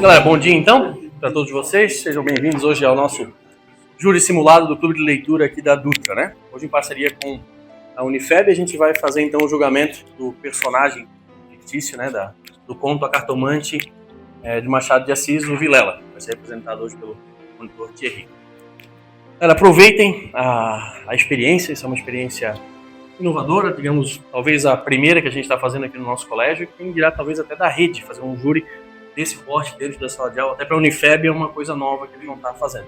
Galera, bom dia então para todos vocês, sejam bem-vindos hoje ao nosso júri simulado do Clube de Leitura aqui da Dutra, né? Hoje em parceria com a Unifeb a gente vai fazer então o julgamento do personagem fictício, né, do conto A Cartomante de Machado de Assis, o Vilela, vai ser representado hoje pelo monitor Thierry. Galera, aproveitem a experiência, isso é uma experiência inovadora, digamos, talvez a primeira que a gente está fazendo aqui no nosso colégio, quem dirá talvez até da rede, fazer um júri desse porte dentro da sala de aula, até para a Unifeb é uma coisa nova que eles vão estar fazendo.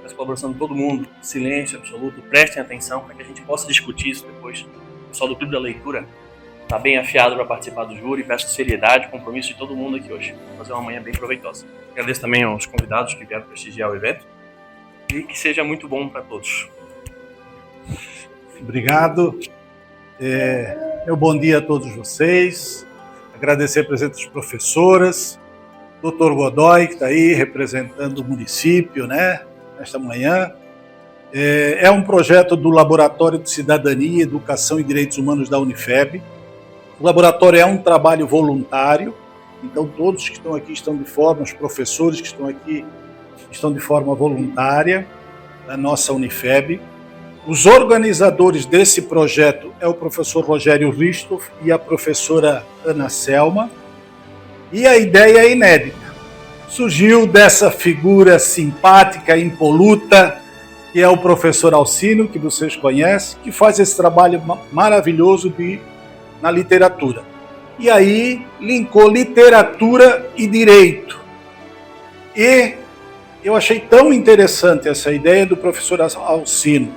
Peço a colaboração de todo mundo, silêncio absoluto, prestem atenção para que a gente possa discutir isso depois. O pessoal do Clube da Leitura está bem afiado para participar do júri, peço seriedade, compromisso de todo mundo aqui hoje. Vamos fazer uma manhã bem proveitosa. Agradeço também aos convidados que vieram prestigiar o evento e que seja muito bom para todos. Obrigado. Meu bom dia a todos vocês. Agradecer a presença das professoras, Dr. Godoy, que está aí representando o município, né, nesta manhã. É um projeto do Laboratório de Cidadania, Educação e Direitos Humanos da Unifeb. O laboratório é um trabalho voluntário, então todos que estão aqui estão de forma, os professores que estão aqui estão de forma voluntária da nossa Unifeb. Os organizadores desse projeto é o professor Rogério Ristoff e a professora Ana Selma. E a ideia é inédita. Surgiu dessa figura simpática, impoluta, que é o professor Alcino, que vocês conhecem, que faz esse trabalho maravilhoso na literatura. E aí linkou literatura e direito. E eu achei tão interessante essa ideia do professor Alcino,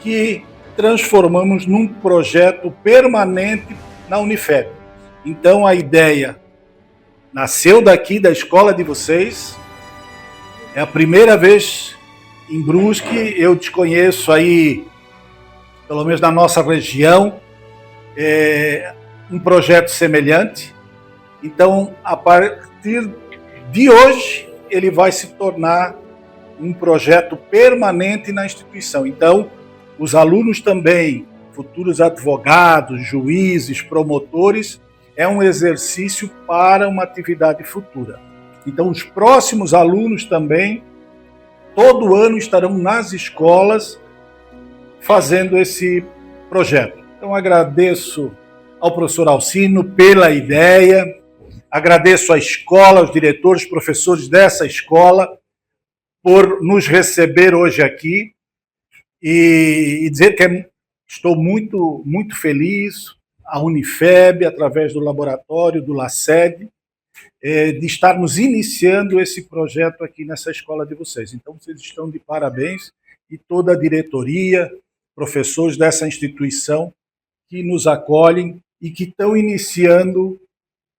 que transformamos num projeto permanente na Unifeb. Então a ideia nasceu daqui da escola de vocês, é a primeira vez em Brusque, eu desconheço aí, pelo menos na nossa região, um projeto semelhante. Então, a partir de hoje, ele vai se tornar um projeto permanente na instituição. Então, os alunos também, futuros advogados, juízes, promotores, é um exercício para uma atividade futura. Então, os próximos alunos também, todo ano estarão nas escolas fazendo esse projeto. Então, agradeço ao professor Alcino pela ideia, agradeço à escola, aos diretores, professores dessa escola, por nos receber hoje aqui e dizer que estou muito, muito feliz, a Unifeb, através do laboratório, do LACED, de estarmos iniciando esse projeto aqui nessa escola de vocês. Então, vocês estão de parabéns e toda a diretoria, professores dessa instituição que nos acolhem e que estão iniciando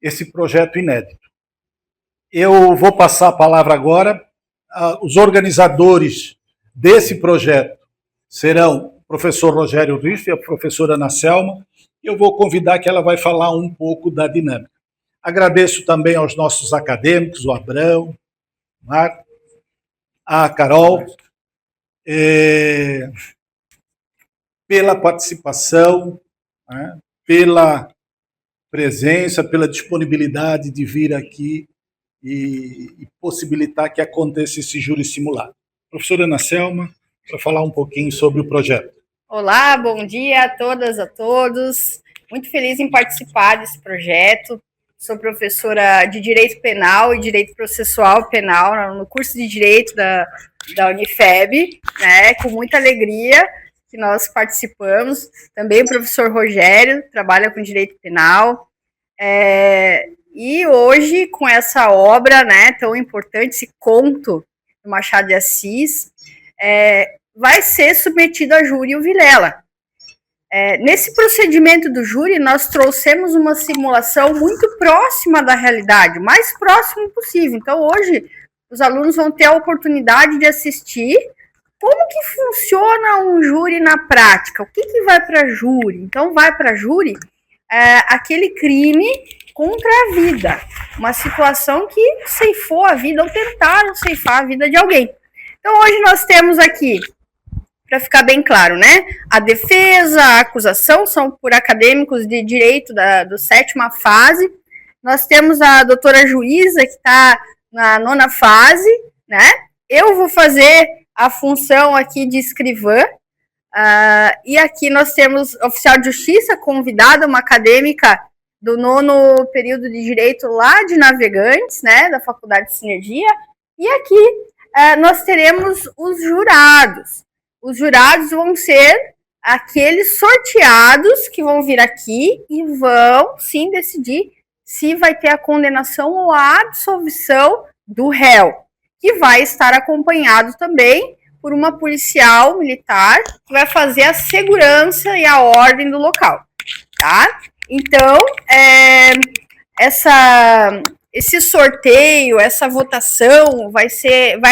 esse projeto inédito. Eu vou passar a palavra agora. Os organizadores desse projeto serão o professor Rogério Riff e a professora Ana Selma. Eu vou convidar que ela vai falar um pouco da dinâmica. Agradeço também aos nossos acadêmicos, o Abrão, Marco, a Carol, pela participação, pela presença, pela disponibilidade de vir aqui e possibilitar que aconteça esse júri simulado. Professora Ana Selma, para falar um pouquinho sobre o projeto. Olá, bom dia a todas, a todos. Muito feliz em participar desse projeto. Sou professora de Direito Penal e Direito Processual Penal no curso de Direito da Unifeb, né, com muita alegria que nós participamos. Também o professor Rogério trabalha com Direito Penal. E hoje, com essa obra, né, tão importante, esse conto do Machado de Assis, vai ser submetido a júri o Vilela. Nesse procedimento do júri, nós trouxemos uma simulação muito próxima da realidade, o mais próximo possível. Então, hoje, os alunos vão ter a oportunidade de assistir como que funciona um júri na prática, o que vai para júri. Então, vai para júri aquele crime contra a vida, uma situação que ceifou a vida ou tentaram ceifar a vida de alguém. Então, hoje nós temos aqui, para ficar bem claro, né? A defesa, a acusação são por acadêmicos de direito da 7ª fase. Nós temos a doutora juíza, que está na nona fase, né? Eu vou fazer a função aqui de escrivã. E aqui nós temos oficial de justiça convidada, uma acadêmica do nono período de Direito lá de Navegantes, né, da Faculdade de Sinergia. E aqui nós teremos os jurados. Os jurados vão ser aqueles sorteados que vão vir aqui e vão, sim, decidir se vai ter a condenação ou a absolvição do réu, que vai estar acompanhado também por uma policial militar que vai fazer a segurança e a ordem do local, tá? Então, esse sorteio, essa votação vai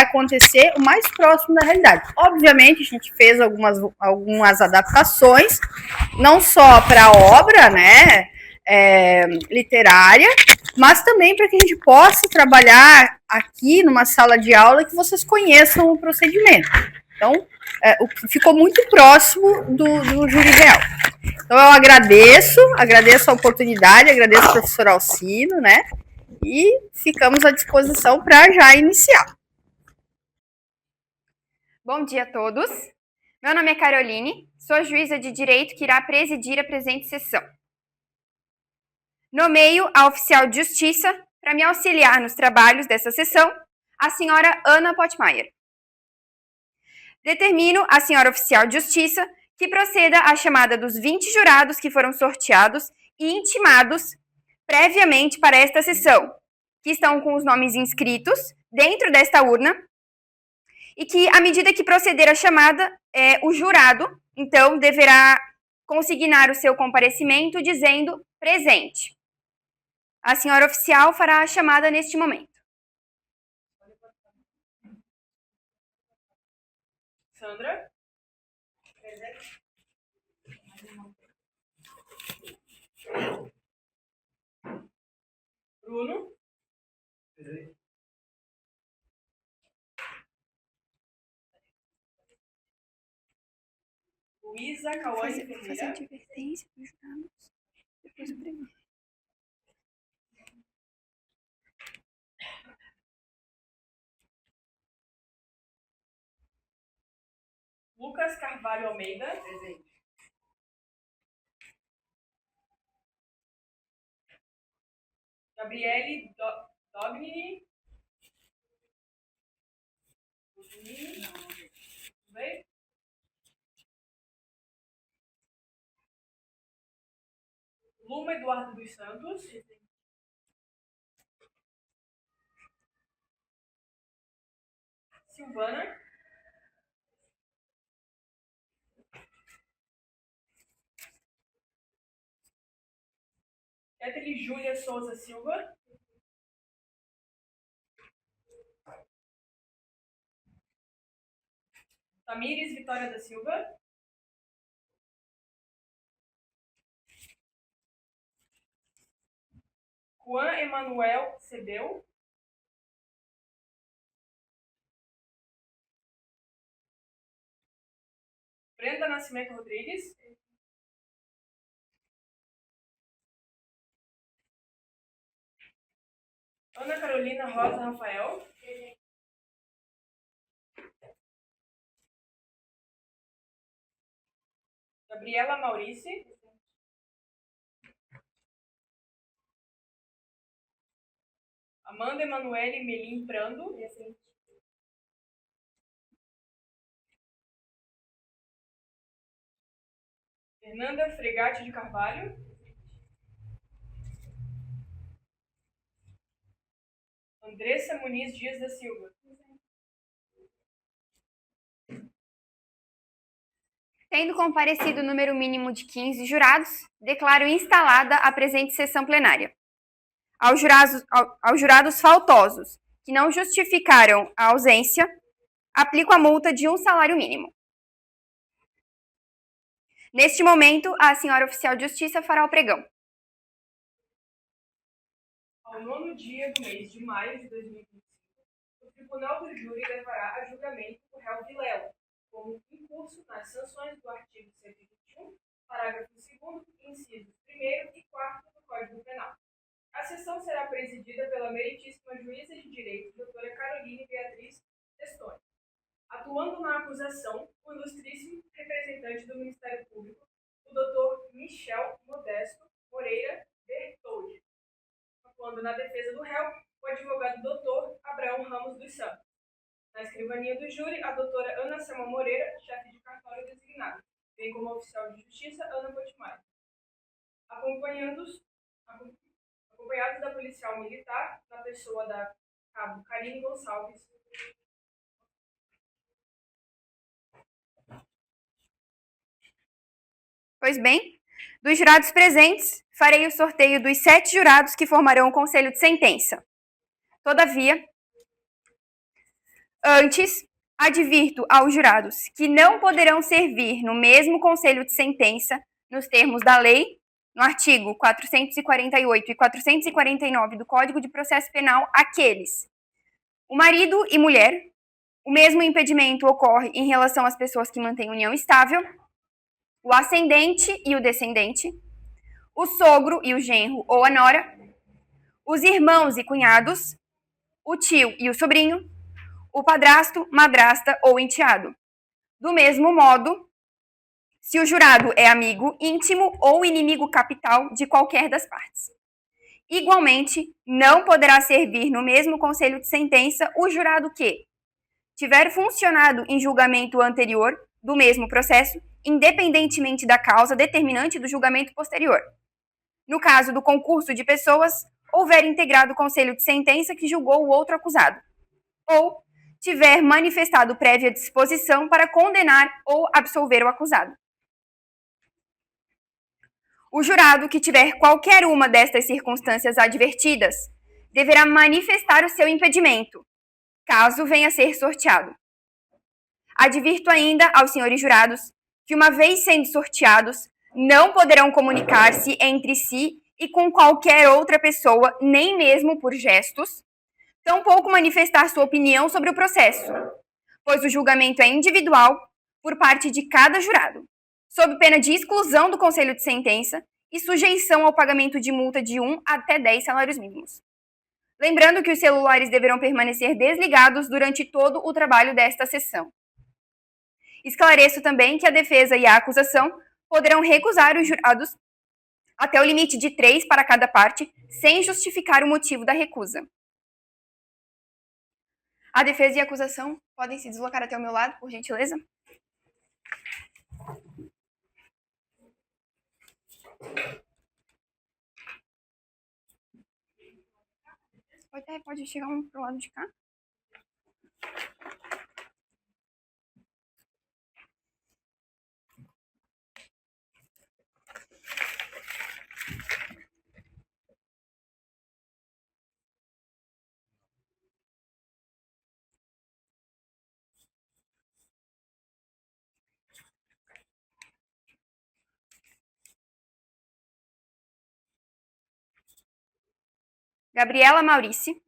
acontecer o mais próximo da realidade. Obviamente, a gente fez algumas adaptações, não só para a obra, né, literária, mas também para que a gente possa trabalhar aqui numa sala de aula que vocês conheçam o procedimento. Então, ficou muito próximo do júri real. Então, eu agradeço a oportunidade, agradeço ao professor Alcino, né? E ficamos à disposição para já iniciar. Bom dia a todos. Meu nome é Caroline, sou juíza de Direito que irá presidir a presente sessão. Nomeio a oficial de Justiça para me auxiliar nos trabalhos dessa sessão, a senhora Ana Potmeier. Determino a senhora oficial de Justiça que proceda à chamada dos 20 jurados que foram sorteados e intimados previamente para esta sessão, que estão com os nomes inscritos dentro desta urna, e que, à medida que proceder a chamada, o jurado, então, deverá consignar o seu comparecimento dizendo presente. A senhora oficial fará a chamada neste momento. Sandra? Presente. Bruno? Presente. Luísa, Cauane Ferreira. Fazer advertência para os jurados. Depois o prêmio. Lucas Carvalho Almeida. Presente. Gabriele Dogni. Tudo bem? Luma Eduardo dos Santos. Silvana. Catherine Júlia Souza Silva. Tamires Vitória da Silva. Juan Emanuel Cebeu. Brenda Nascimento Rodrigues. Ana Carolina Rosa Rafael. Gabriela Maurice. Amanda Emanuele Melim Prando. Fernanda Fregatti de Carvalho. Andressa Muniz Dias da Silva. Tendo comparecido o número mínimo de 15 jurados, declaro instalada a presente sessão plenária. Aos jurados faltosos que não justificaram a ausência, aplico a multa de 1 salário mínimo. Neste momento, a senhora oficial de Justiça fará o pregão. Ao 9º dia do mês de maio de 2025, o Tribunal do Júri levará a julgamento o réu Vilela, como incurso nas sanções do artigo 121, parágrafo 2º, incisos 1º e 4º do Código Penal. A sessão será presidida pela meritíssima juíza de direito, doutora Caroline Beatriz Testoni. Atuando na acusação, o ilustríssimo representante do Ministério Público, o doutor Michel Modesto Moreira Bertoldi. Atuando na defesa do réu, o advogado doutor Abraão Ramos dos Santos. Na escrivania do júri, a doutora Ana Selma Moreira, chefe de cartório designado, bem como a oficial de justiça Ana Potmar. Acompanhados da policial militar, na pessoa da cabo Karine Gonçalves. Pois bem, dos jurados presentes, farei o sorteio dos 7 jurados que formarão o conselho de sentença. Todavia, antes, advirto aos jurados que não poderão servir no mesmo conselho de sentença, nos termos da lei, no artigo 448 e 449 do Código de Processo Penal, aqueles: o marido e mulher, o mesmo impedimento ocorre em relação às pessoas que mantêm união estável, o ascendente e o descendente, o sogro e o genro ou a nora, os irmãos e cunhados, o tio e o sobrinho, o padrasto, madrasta ou enteado. Do mesmo modo, se o jurado é amigo íntimo ou inimigo capital de qualquer das partes. Igualmente, não poderá servir no mesmo conselho de sentença o jurado que tiver funcionado em julgamento anterior do mesmo processo, independentemente da causa determinante do julgamento posterior. No caso do concurso de pessoas, houver integrado o conselho de sentença que julgou o outro acusado, ou tiver manifestado prévia disposição para condenar ou absolver o acusado. O jurado que tiver qualquer uma destas circunstâncias advertidas deverá manifestar o seu impedimento, caso venha a ser sorteado. Advirto ainda aos senhores jurados que, uma vez sendo sorteados, não poderão comunicar-se entre si e com qualquer outra pessoa, nem mesmo por gestos, tampouco manifestar sua opinião sobre o processo, pois o julgamento é individual por parte de cada jurado, sob pena de exclusão do conselho de sentença e sujeição ao pagamento de multa de 1 até 10 salários mínimos. Lembrando que os celulares deverão permanecer desligados durante todo o trabalho desta sessão. Esclareço também que a defesa e a acusação poderão recusar os jurados até o limite de 3 para cada parte, sem justificar o motivo da recusa. A defesa e a acusação podem se deslocar até o meu lado, por gentileza. Pode chegar um pro lado de cá. Gabriela Maurice.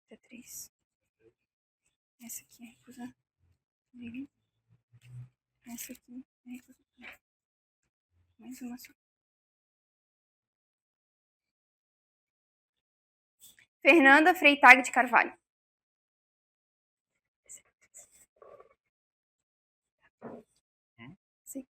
T3. Essa aqui é recusa. Essa aqui é recusa. Mais uma só. Fernanda Freitag de Carvalho. Sim.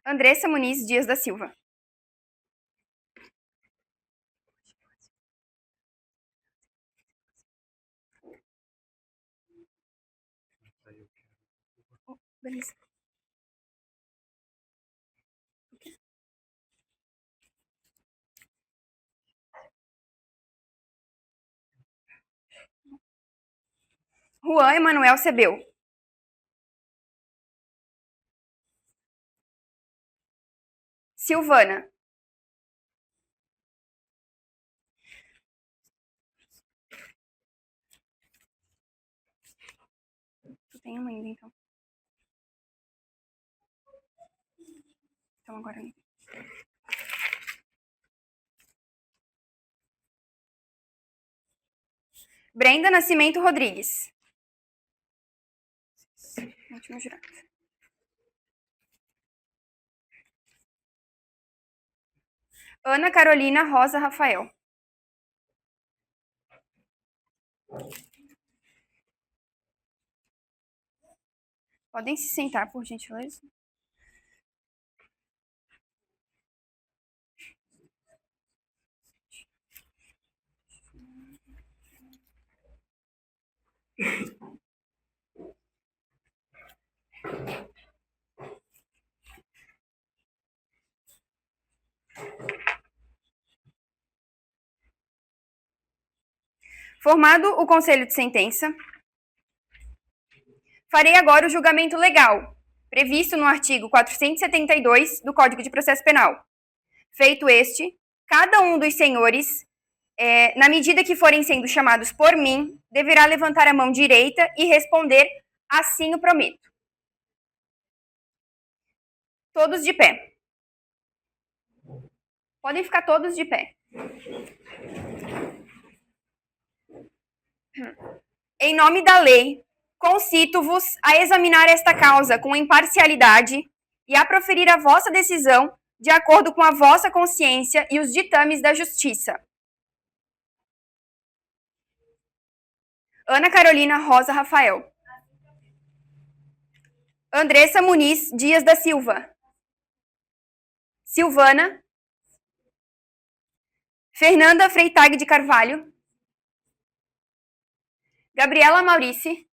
Andressa Muniz Dias da Silva. Beleza. Juan Emanuel Sebel. Silvana. Tu tem uma ainda, então. Então agora não. Brenda Nascimento Rodrigues. Último jurado. Ana Carolina Rosa Rafael. Podem se sentar, por gentileza. Formado o conselho de sentença, farei agora o julgamento legal, previsto no artigo 472 do Código de Processo Penal. Feito este, cada um dos senhores, na medida que forem sendo chamados por mim, deverá levantar a mão direita e responder: assim o prometo. Todos de pé. Podem ficar todos de pé. Em nome da lei, concito-vos a examinar esta causa com imparcialidade e a proferir a vossa decisão de acordo com a vossa consciência e os ditames da justiça. Ana Carolina Rosa Rafael. Andressa Muniz Dias da Silva. Silvana. Fernanda Freitag de Carvalho. Gabriela Maurice.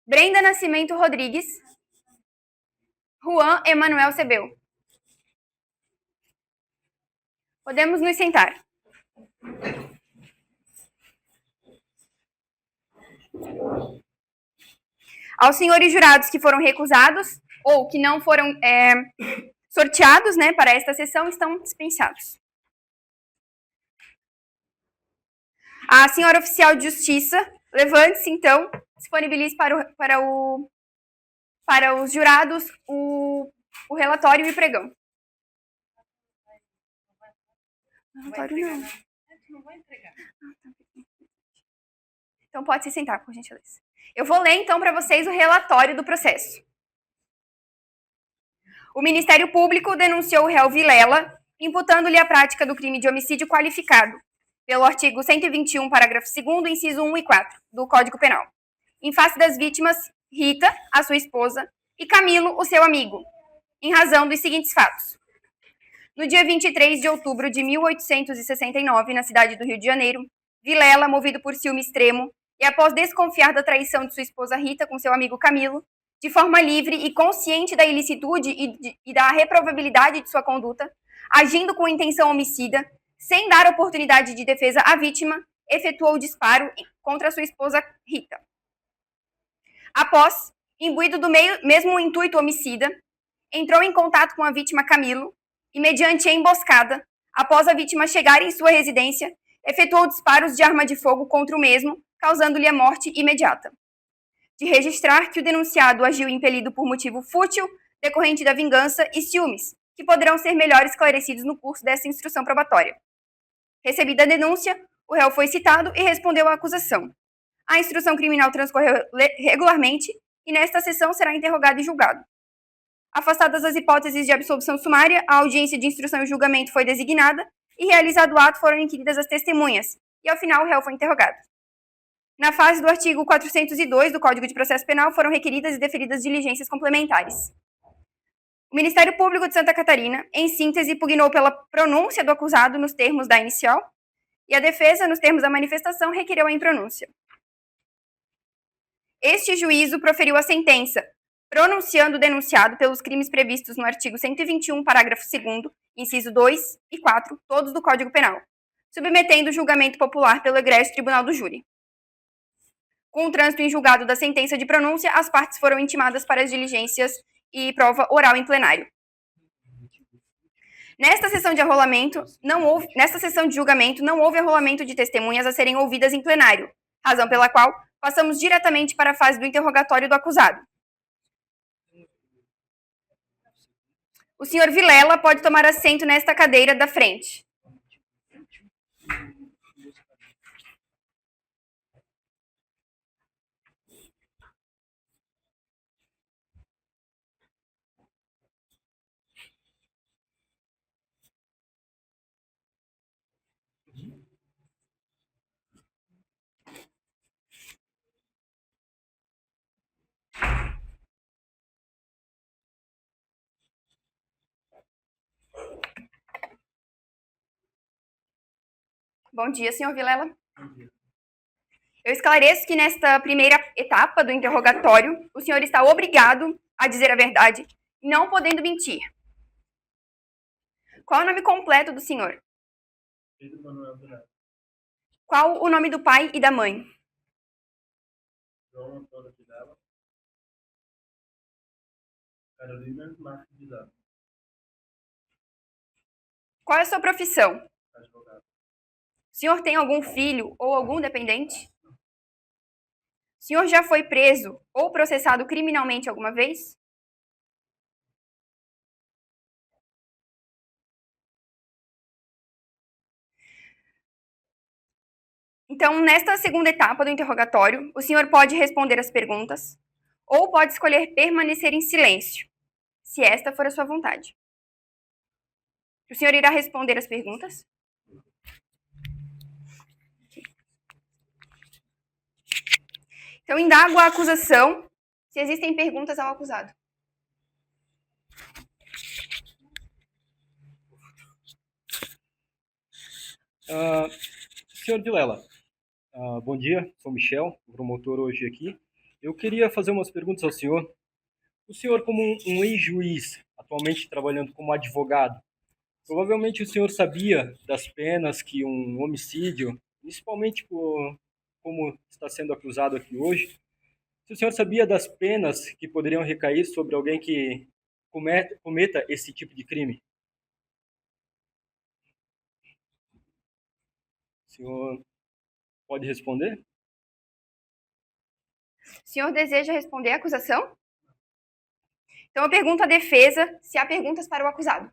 Brenda Nascimento Rodrigues. Juan Emanuel Sebel. Podemos nos sentar. Aos senhores jurados que foram recusados ou que não foram sorteados, né, para esta sessão, estão dispensados. A senhora oficial de justiça, levante-se então, disponibilize para os jurados o relatório e o pregão. Relatório não. Não vou entregar. Então pode se sentar, por gentileza. Eu vou ler então para vocês o relatório do processo. O Ministério Público denunciou o réu Vilela, imputando-lhe a prática do crime de homicídio qualificado, pelo artigo 121, parágrafo 2º, inciso 1 e 4 do Código Penal, em face das vítimas Rita, a sua esposa, e Camilo, o seu amigo, em razão dos seguintes fatos. No dia 23 de outubro de 1869, na cidade do Rio de Janeiro, Vilela, movido por ciúme extremo, e após desconfiar da traição de sua esposa Rita com seu amigo Camilo, de forma livre e consciente da ilicitude e da reprovabilidade de sua conduta, agindo com intenção homicida, sem dar oportunidade de defesa à vítima, efetuou o disparo contra sua esposa Rita. Após, imbuído do mesmo intuito homicida, entrou em contato com a vítima Camilo e, mediante emboscada, após a vítima chegar em sua residência, efetuou disparos de arma de fogo contra o mesmo, causando-lhe a morte imediata. De registrar que o denunciado agiu impelido por motivo fútil, decorrente da vingança e ciúmes, que poderão ser melhor esclarecidos no curso desta instrução probatória. Recebida a denúncia, o réu foi citado e respondeu à acusação. A instrução criminal transcorreu regularmente e nesta sessão será interrogado e julgado. Afastadas as hipóteses de absolvição sumária, a audiência de instrução e julgamento foi designada e, realizado o ato, foram inquiridas as testemunhas e, ao final, o réu foi interrogado. Na fase do artigo 402 do Código de Processo Penal, foram requeridas e deferidas diligências complementares. O Ministério Público de Santa Catarina, em síntese, pugnou pela pronúncia do acusado nos termos da inicial e a defesa, nos termos da manifestação, requereu a impronúncia. Este juízo proferiu a sentença, pronunciando o denunciado pelos crimes previstos no artigo 121, parágrafo 2º, inciso 2 e 4, todos do Código Penal, submetendo o julgamento popular pelo egresso Tribunal do Júri. Com o trânsito em julgado da sentença de pronúncia, as partes foram intimadas para as diligências e prova oral em plenário. Nesta sessão de julgamento, não houve arrolamento de testemunhas a serem ouvidas em plenário, razão pela qual passamos diretamente para a fase do interrogatório do acusado. O senhor Vilela pode tomar assento nesta cadeira da frente. Bom dia, senhor Vilela. Eu esclareço que nesta primeira etapa do interrogatório, o senhor está obrigado a dizer a verdade, não podendo mentir. Qual é o nome completo do senhor? Pedro Manuel Dourado. Qual o nome do pai e da mãe? João Antônio Vidal. Carolina Marques Vidal. Qual é a sua profissão? Advogado. O senhor tem algum filho ou algum dependente? O senhor já foi preso ou processado criminalmente alguma vez? Então, nesta segunda etapa do interrogatório, o senhor pode responder as perguntas ou pode escolher permanecer em silêncio, se esta for a sua vontade. O senhor irá responder as perguntas? Então, indago a acusação se existem perguntas ao acusado. Senhor Vilela, bom dia, sou Michel, promotor hoje aqui. Eu queria fazer umas perguntas ao senhor. O senhor, como um ex-juiz, atualmente trabalhando como advogado, provavelmente o senhor sabia das penas que um homicídio, principalmente como está sendo acusado aqui hoje, se o senhor sabia das penas que poderiam recair sobre alguém que cometa esse tipo de crime? O senhor pode responder? O senhor deseja responder a acusação? Então, eu pergunto à defesa se há perguntas para o acusado.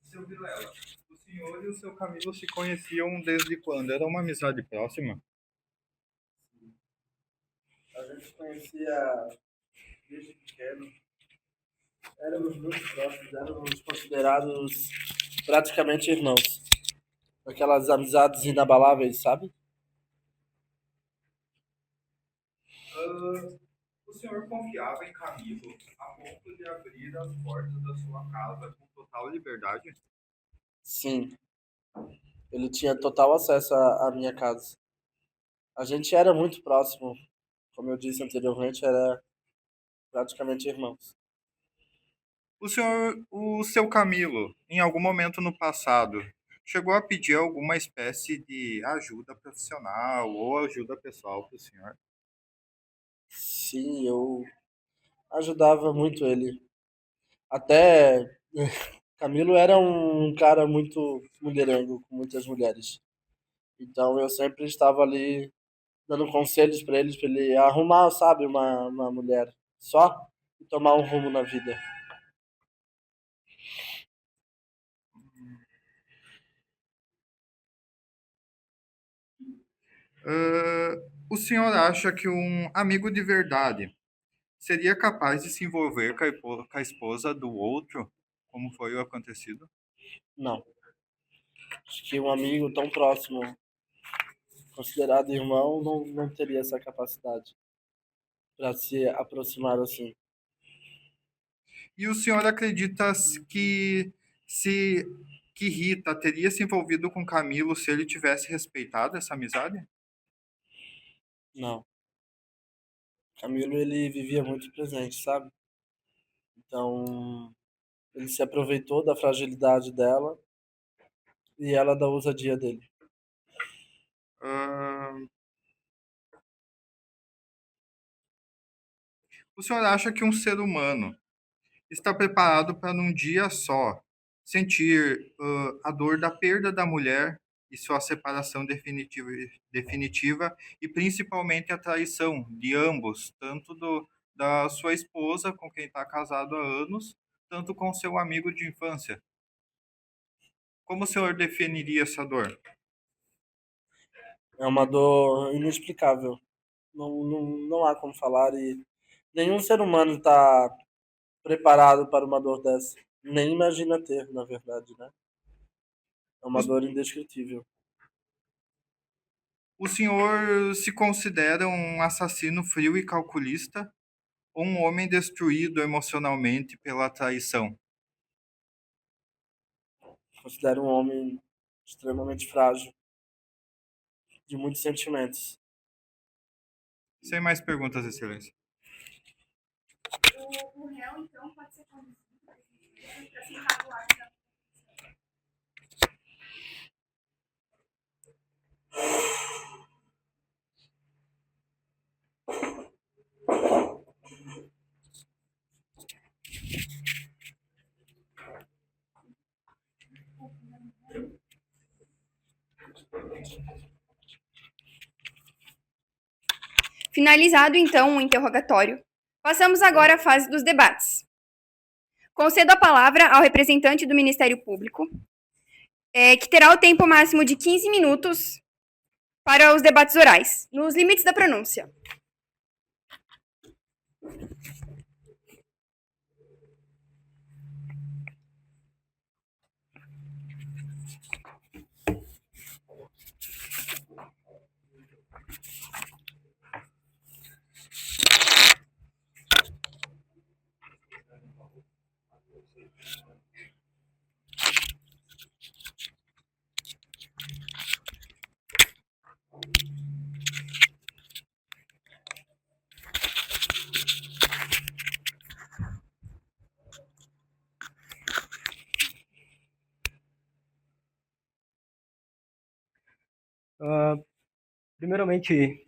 Seu Vilela, o senhor e o seu Camilo se conheciam desde quando? Era uma amizade próxima? A gente se conhecia desde pequeno. Éramos muito próximos, éramos considerados praticamente irmãos. Aquelas amizades inabaláveis, sabe? O senhor confiava em Camilo a ponto de abrir as portas da sua casa com total liberdade? Sim. Ele tinha total acesso à minha casa. A gente era muito próximo. Como eu disse anteriormente, era praticamente irmãos. O seu Camilo, em algum momento no passado, chegou a pedir alguma espécie de ajuda profissional ou ajuda pessoal para o senhor? Sim, eu ajudava muito ele. Até Camilo era um cara muito mulherengo, com muitas mulheres. Então eu sempre estava ali dando conselhos para ele arrumar, sabe, uma mulher só e tomar um rumo na vida. O senhor acha que um amigo de verdade seria capaz de se envolver com a esposa do outro, como foi o acontecido? Não. Acho que um amigo tão próximo, considerado irmão, não teria essa capacidade para se aproximar assim. E o senhor acredita se que Rita teria se envolvido com Camilo se ele tivesse respeitado essa amizade? Não. Camilo, ele vivia muito presente, sabe? Então, ele se aproveitou da fragilidade dela e ela da ousadia dele. Ahn, o senhor acha que um ser humano está preparado para, num dia só, sentir a dor da perda da mulher e sua separação definitiva e principalmente a traição de ambos, tanto da sua esposa, com quem está casado há anos, tanto com seu amigo de infância? Como o senhor definiria essa dor? É uma dor inexplicável. Não há como falar e nenhum ser humano está preparado para uma dor dessa. Nem imagina ter, na verdade, né? É uma dor indescritível. O senhor se considera um assassino frio e calculista ou um homem destruído emocionalmente pela traição? Considero um homem extremamente frágil, de muitos sentimentos. Sem mais perguntas, Excelência. O réu, então, pode ser conduzido para se encabular. Finalizado, então, o interrogatório, passamos agora à fase dos debates. Concedo a palavra ao representante do Ministério Público, que terá o tempo máximo de 15 minutos para os debates orais, nos limites da pronúncia. Primeiramente,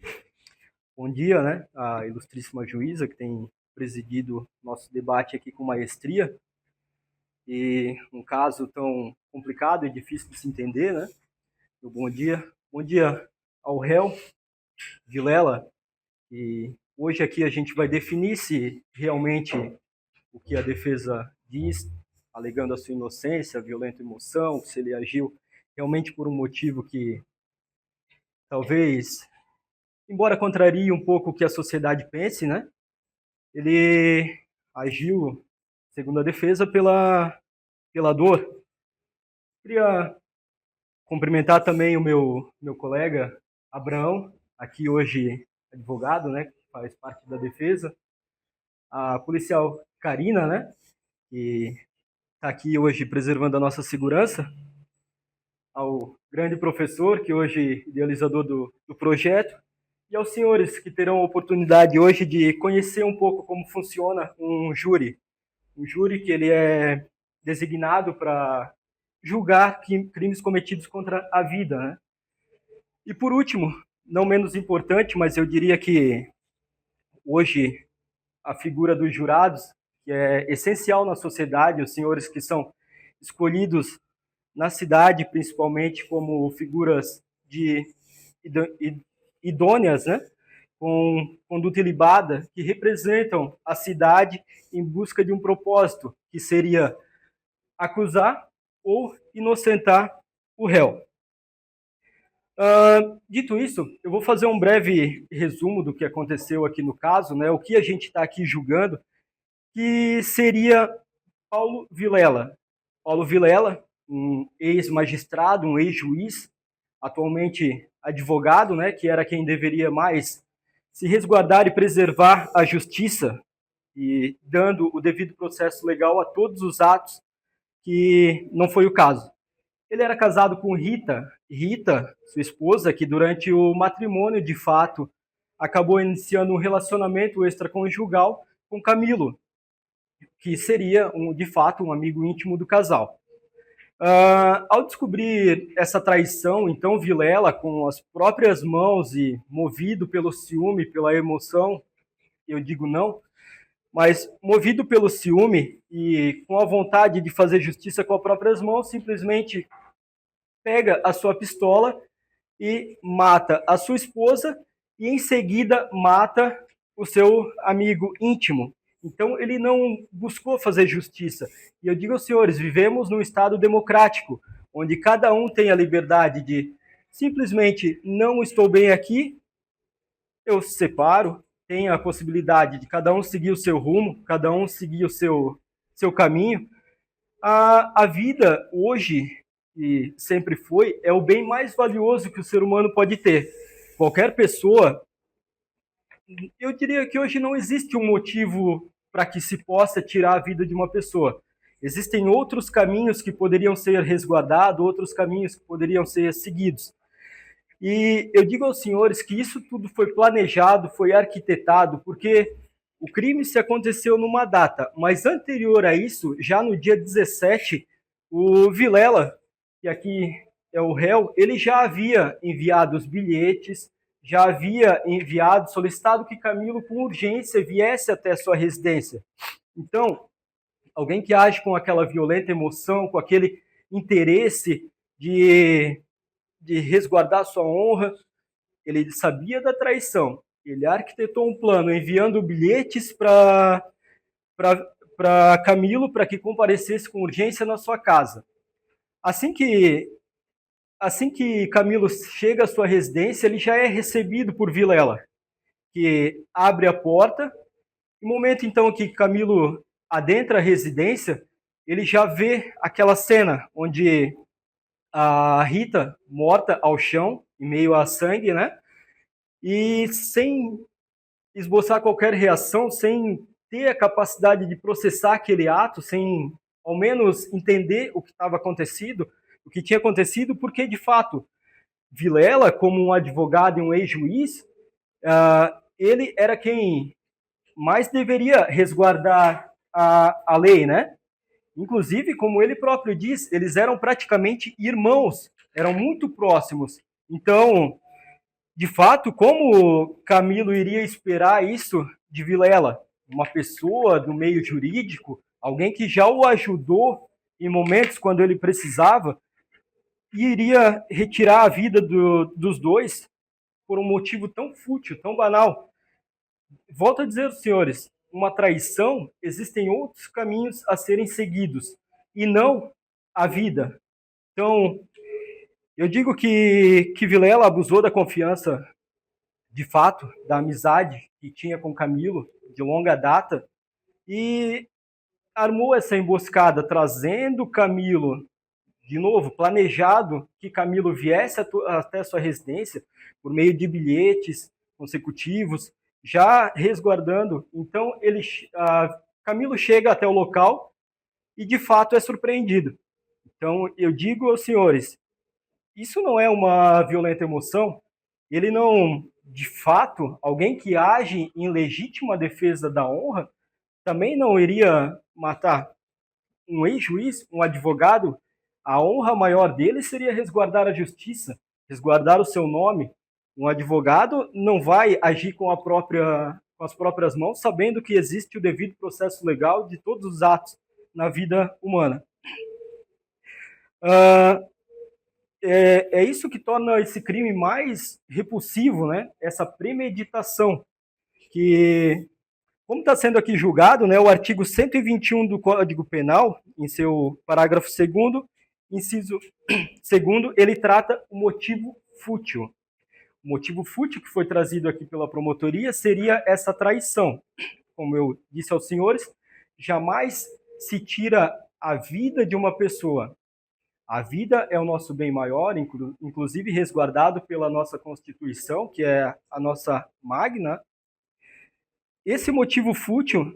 bom dia, né, a ilustríssima juíza que tem presidido nosso debate aqui com maestria, e um caso tão complicado e difícil de se entender, né? Bom dia ao réu Vilela, e hoje aqui a gente vai definir se realmente o que a defesa diz, alegando a sua inocência, violenta emoção, se ele agiu realmente por um motivo que talvez, embora contrarie um pouco o que a sociedade pense, né? Ele agiu, segundo a defesa, pela dor. Queria cumprimentar também o meu colega Abraão, aqui hoje advogado, né? Que faz parte da defesa. A policial Karina, né? Que está aqui hoje preservando a nossa segurança. Ao grande professor, que hoje é idealizador do projeto, e aos senhores que terão a oportunidade hoje de conhecer um pouco como funciona um júri. Um júri que ele é designado para julgar crimes cometidos contra a vida, né? E por último, não menos importante, mas eu diria que hoje a figura dos jurados, que é essencial na sociedade, os senhores que são escolhidos na cidade, principalmente como figuras idôneas, né, com conduta ilibada, que representam a cidade em busca de um propósito, que seria acusar ou inocentar o réu. Dito isso, eu vou fazer um breve resumo do que aconteceu aqui no caso, né, o que a gente está aqui julgando, que seria Paulo Vilela. Paulo Vilela, um ex-magistrado, um ex-juiz, atualmente advogado, né, que era quem deveria mais se resguardar e preservar a justiça e dando o devido processo legal a todos os atos, que não foi o caso. Ele era casado com Rita, sua esposa, que durante o matrimônio, de fato, acabou iniciando um relacionamento extraconjugal com Camilo, que seria, de fato, um amigo íntimo do casal. Ao descobrir essa traição, então Vilela, com as próprias mãos e movido pelo ciúme, pela emoção, eu digo não, mas movido pelo ciúme e com a vontade de fazer justiça com as próprias mãos, simplesmente pega a sua pistola e mata a sua esposa e em seguida mata o seu amigo íntimo. Então ele não buscou fazer justiça. E eu digo aos senhores, vivemos num Estado democrático, onde cada um tem a liberdade de simplesmente não estou bem aqui, eu separo, tem a possibilidade de cada um seguir o seu rumo, cada um seguir o seu caminho. A vida hoje, e sempre foi, é o bem mais valioso que o ser humano pode ter. Qualquer pessoa, eu diria que hoje não existe um motivo para que se possa tirar a vida de uma pessoa. Existem outros caminhos que poderiam ser resguardados, outros caminhos que poderiam ser seguidos. E eu digo aos senhores que isso tudo foi planejado, foi arquitetado, porque o crime se aconteceu numa data, mas anterior a isso, já no dia 17, o Vilela, que aqui é o réu, ele já havia enviado os bilhetes, já havia enviado, solicitado que Camilo, com urgência, viesse até sua residência. Então, alguém que age com aquela violenta emoção, com aquele interesse de resguardar sua honra, ele sabia da traição, ele arquitetou um plano, enviando bilhetes para Camilo para que comparecesse com urgência na sua casa. Assim que Camilo chega à sua residência, ele já é recebido por Vilela, que abre a porta. No momento, então, que Camilo adentra a residência, ele já vê aquela cena onde a Rita morta ao chão, em meio a sangue, né? E sem esboçar qualquer reação, sem ter a capacidade de processar aquele ato, sem ao menos entender o que estava acontecendo, o que tinha acontecido, porque, de fato, Vilela, como um advogado e um ex-juiz, ele era quem mais deveria resguardar a lei, né? Inclusive, como ele próprio diz, eles eram praticamente irmãos, eram muito próximos. Então, de fato, como Camilo iria esperar isso de Vilela? Uma pessoa do meio jurídico, alguém que já o ajudou em momentos quando ele precisava, e iria retirar a vida dos dois por um motivo tão fútil, tão banal. Volto a dizer, senhores, uma traição, existem outros caminhos a serem seguidos, e não a vida. Então, eu digo que Vilela abusou da confiança, de fato, da amizade que tinha com Camilo, de longa data, e armou essa emboscada, trazendo Camilo, de novo, planejado que Camilo viesse até sua residência, por meio de bilhetes consecutivos, já resguardando. Então, Camilo chega até o local e, de fato, é surpreendido. Então, eu digo aos senhores, isso não é uma violenta emoção, ele não, de fato, alguém que age em legítima defesa da honra, também não iria matar um ex-juiz, um advogado. A honra maior dele seria resguardar a justiça, resguardar o seu nome. Um advogado não vai agir com as próprias mãos, sabendo que existe o devido processo legal de todos os atos na vida humana. É isso que torna esse crime mais repulsivo, né? Essa premeditação, que, como está sendo aqui julgado, né, o artigo 121 do Código Penal, em seu parágrafo 2º, inciso 2º, ele trata o motivo fútil. O motivo fútil que foi trazido aqui pela promotoria seria essa traição. Como eu disse aos senhores, jamais se tira a vida de uma pessoa. A vida é o nosso bem maior, inclusive resguardado pela nossa Constituição, que é a nossa magna. Esse motivo fútil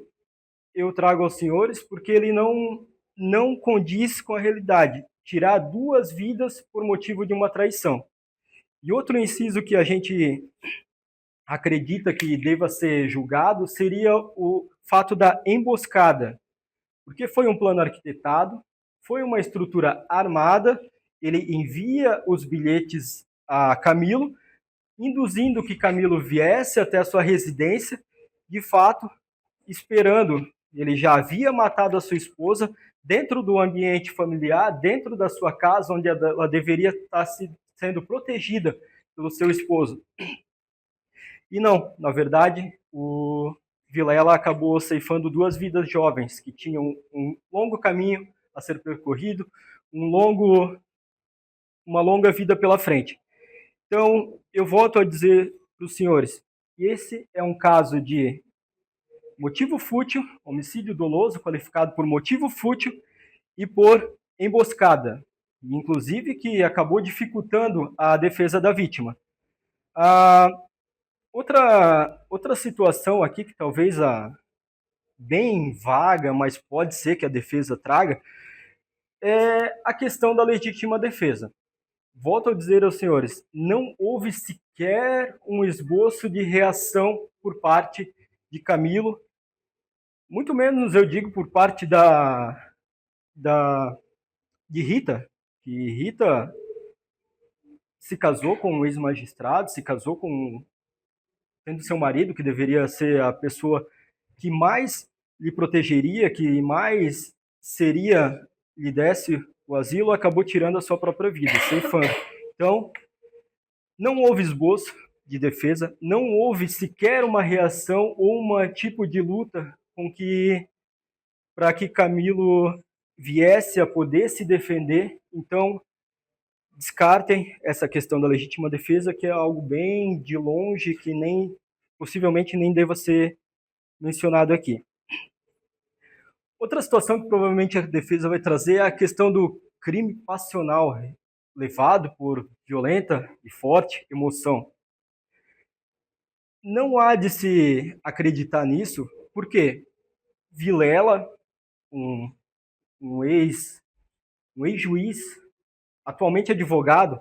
eu trago aos senhores porque ele não condiz com a realidade. Tirar 2 vidas por motivo de uma traição. E outro inciso que a gente acredita que deva ser julgado seria o fato da emboscada, porque foi um plano arquitetado, foi uma estrutura armada, ele envia os bilhetes a Camilo, induzindo que Camilo viesse até a sua residência, de fato, esperando. Ele já havia matado a sua esposa dentro do ambiente familiar, dentro da sua casa, onde ela deveria estar sendo protegida pelo seu esposo. E não, na verdade, o Vilela acabou ceifando duas vidas jovens que tinham um longo caminho a ser percorrido, uma longa vida pela frente. Então, eu volto a dizer para os senhores, esse é um caso de motivo fútil, homicídio doloso qualificado por motivo fútil e por emboscada, inclusive que acabou dificultando a defesa da vítima. Outra situação aqui que talvez bem vaga, mas pode ser que a defesa traga, é a questão da legítima defesa. Volto a dizer aos senhores, não houve sequer um esboço de reação por parte de Camilo, muito menos, eu digo, por parte de Rita, que Rita se casou com um ex-magistrado, se casou com tendo seu marido, que deveria ser a pessoa que mais lhe protegeria, que mais lhe desse o asilo, acabou tirando a sua própria vida, ceifando. Então, não houve esboço de defesa, não houve sequer uma reação ou um tipo de luta para que Camilo viesse a poder se defender. Então, descartem essa questão da legítima defesa, que é algo bem de longe, que possivelmente nem deva ser mencionado aqui. Outra situação que provavelmente a defesa vai trazer é a questão do crime passional, levado por violenta e forte emoção. Não há de se acreditar nisso, porque Vilela, um ex-juiz, atualmente advogado,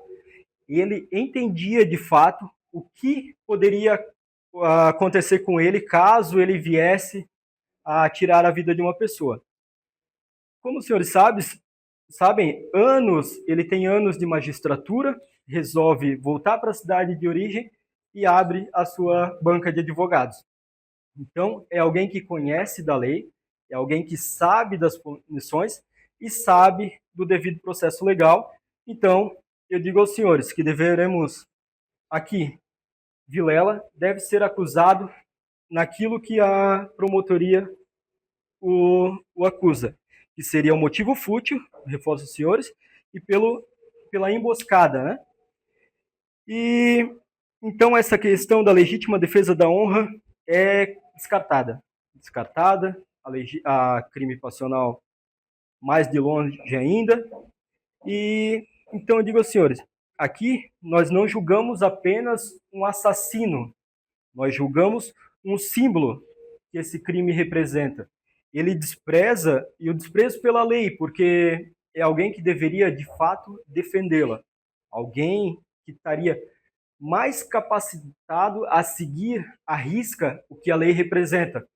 ele entendia de fato o que poderia acontecer com ele caso ele viesse a tirar a vida de uma pessoa. Como os senhores sabem, ele tem anos de magistratura, resolve voltar para a cidade de origem e abre a sua banca de advogados. Então, é alguém que conhece da lei, é alguém que sabe das punições e sabe do devido processo legal. Então, eu digo aos senhores que deveremos aqui, Vilela deve ser acusado naquilo que a promotoria o acusa, que seria o motivo fútil, reforço os senhores, e pela emboscada, né? E então essa questão da legítima defesa da honra é descartada. A crime passional mais de longe ainda. E então eu digo aos senhores, aqui nós não julgamos apenas um assassino, nós julgamos um símbolo que esse crime representa. Ele despreza, e o desprezo pela lei, porque é alguém que deveria, de fato, defendê-la. Alguém que estaria mais capacitado a seguir à risca o que a lei representa.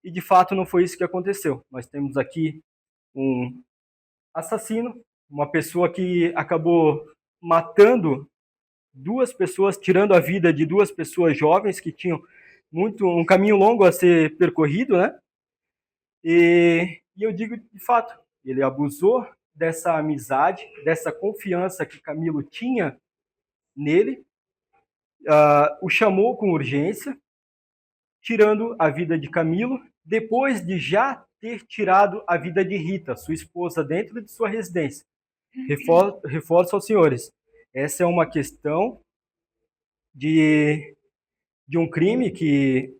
E, de fato, não foi isso que aconteceu. Nós temos aqui um assassino, uma pessoa que acabou matando duas pessoas, tirando a vida de duas pessoas jovens que tinham um caminho longo a ser percorrido, né? E eu digo, de fato, ele abusou dessa amizade, dessa confiança que Camilo tinha nele, o chamou com urgência, tirando a vida de Camilo, depois de já ter tirado a vida de Rita, sua esposa, dentro de sua residência. Reforço aos senhores, essa é uma questão de um crime que,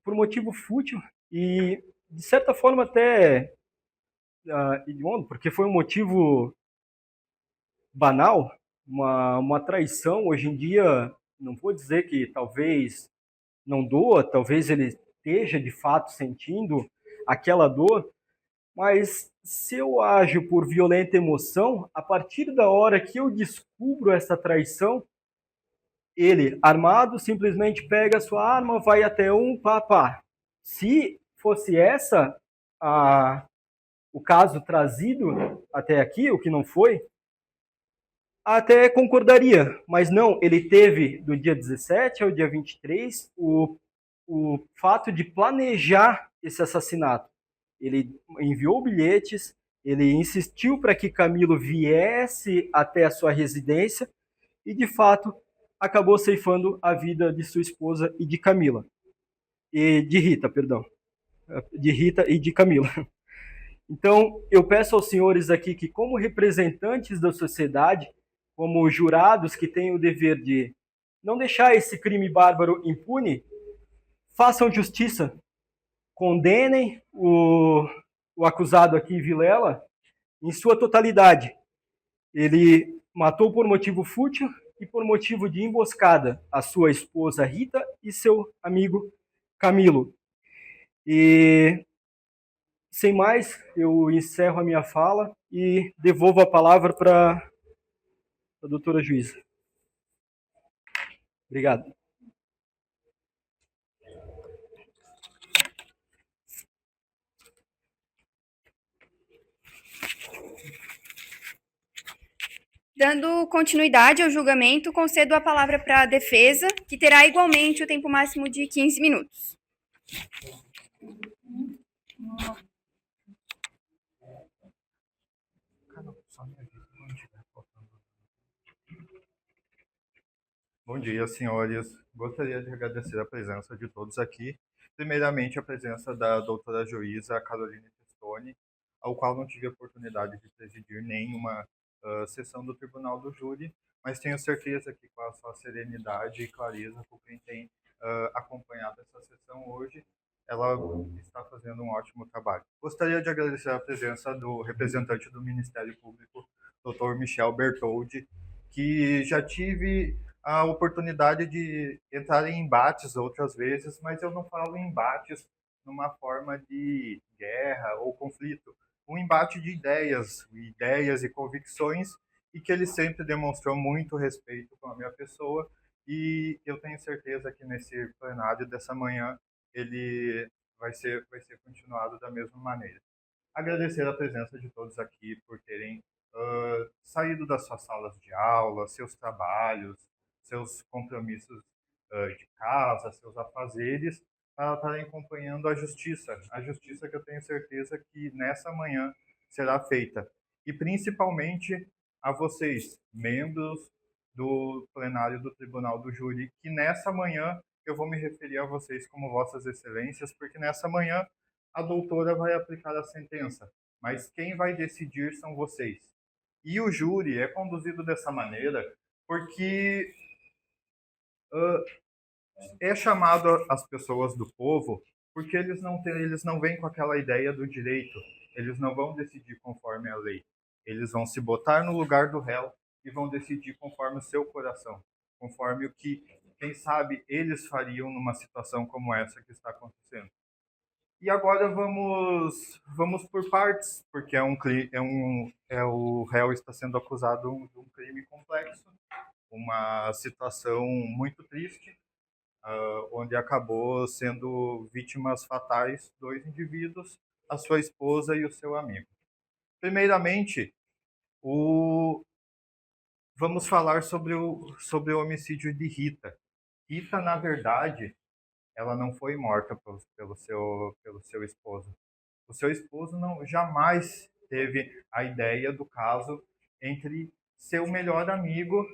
por motivo fútil e, de certa forma, até hediondo, porque foi um motivo banal, uma traição. Hoje em dia, não vou dizer que talvez não doa, talvez ele esteja, de fato, sentindo aquela dor, mas se eu ajo por violenta emoção, a partir da hora que eu descubro essa traição, Ele, armado, simplesmente pega a sua arma, vai até pá. Se fosse o caso trazido até aqui, o que não foi, até concordaria, mas não, ele teve do dia 17 ao dia 23 o fato de planejar esse assassinato. Ele enviou bilhetes, ele insistiu para que Camilo viesse até a sua residência e, de fato, acabou ceifando a vida de sua esposa e de Camila. E de Rita, perdão. De Rita e de Camila. Então, eu peço aos senhores aqui que, como representantes da sociedade, como jurados que têm o dever de não deixar esse crime bárbaro impune, façam justiça, condenem o acusado aqui, Vilela, em sua totalidade. Ele matou por motivo fútil e por motivo de emboscada a sua esposa Rita e seu amigo Camilo. E, sem mais, eu encerro a minha fala e devolvo a palavra para a doutora juíza. Obrigado. Dando continuidade ao julgamento, concedo a palavra para a defesa, que terá igualmente o tempo máximo de 15 minutos. Bom dia, senhores. Gostaria de agradecer a presença de todos aqui. Primeiramente, a presença da doutora juíza Caroline Testoni, ao qual não tive a oportunidade de presidir nenhuma sessão do Tribunal do Júri, mas tenho certeza que com a sua serenidade e clareza, por quem tem acompanhado essa sessão hoje, ela está fazendo um ótimo trabalho. Gostaria de agradecer a presença do representante do Ministério Público, Dr. Michel Bertoldi, que já tive a oportunidade de entrar em embates outras vezes, mas eu não falo em embates numa forma de guerra ou conflito, um embate de ideias e convicções, e que ele sempre demonstrou muito respeito com a minha pessoa, e eu tenho certeza que nesse plenário dessa manhã ele vai ser continuado da mesma maneira. Agradecer a presença de todos aqui por terem saído das suas salas de aula, seus trabalhos, seus compromissos de casa, seus afazeres, para estarem acompanhando a justiça que eu tenho certeza que nessa manhã será feita. E principalmente a vocês, membros do plenário do Tribunal do Júri, que nessa manhã eu vou me referir a vocês como vossas excelências, porque nessa manhã a doutora vai aplicar a sentença, mas quem vai decidir são vocês. E o júri é conduzido dessa maneira porque é chamado as pessoas do povo porque eles não vêm com aquela ideia do direito, eles não vão decidir conforme a lei, eles vão se botar no lugar do réu e vão decidir conforme o seu coração, conforme o que, quem sabe, eles fariam numa situação como essa que está acontecendo. E agora vamos por partes, porque o réu está sendo acusado de um crime complexo, uma situação muito triste, onde acabou sendo vítimas fatais 2 indivíduos, a sua esposa e o seu amigo. Primeiramente, vamos falar sobre o homicídio de Rita. Rita, na verdade, ela não foi morta pelo seu esposo. O seu esposo jamais teve a ideia do caso entre seu melhor amigo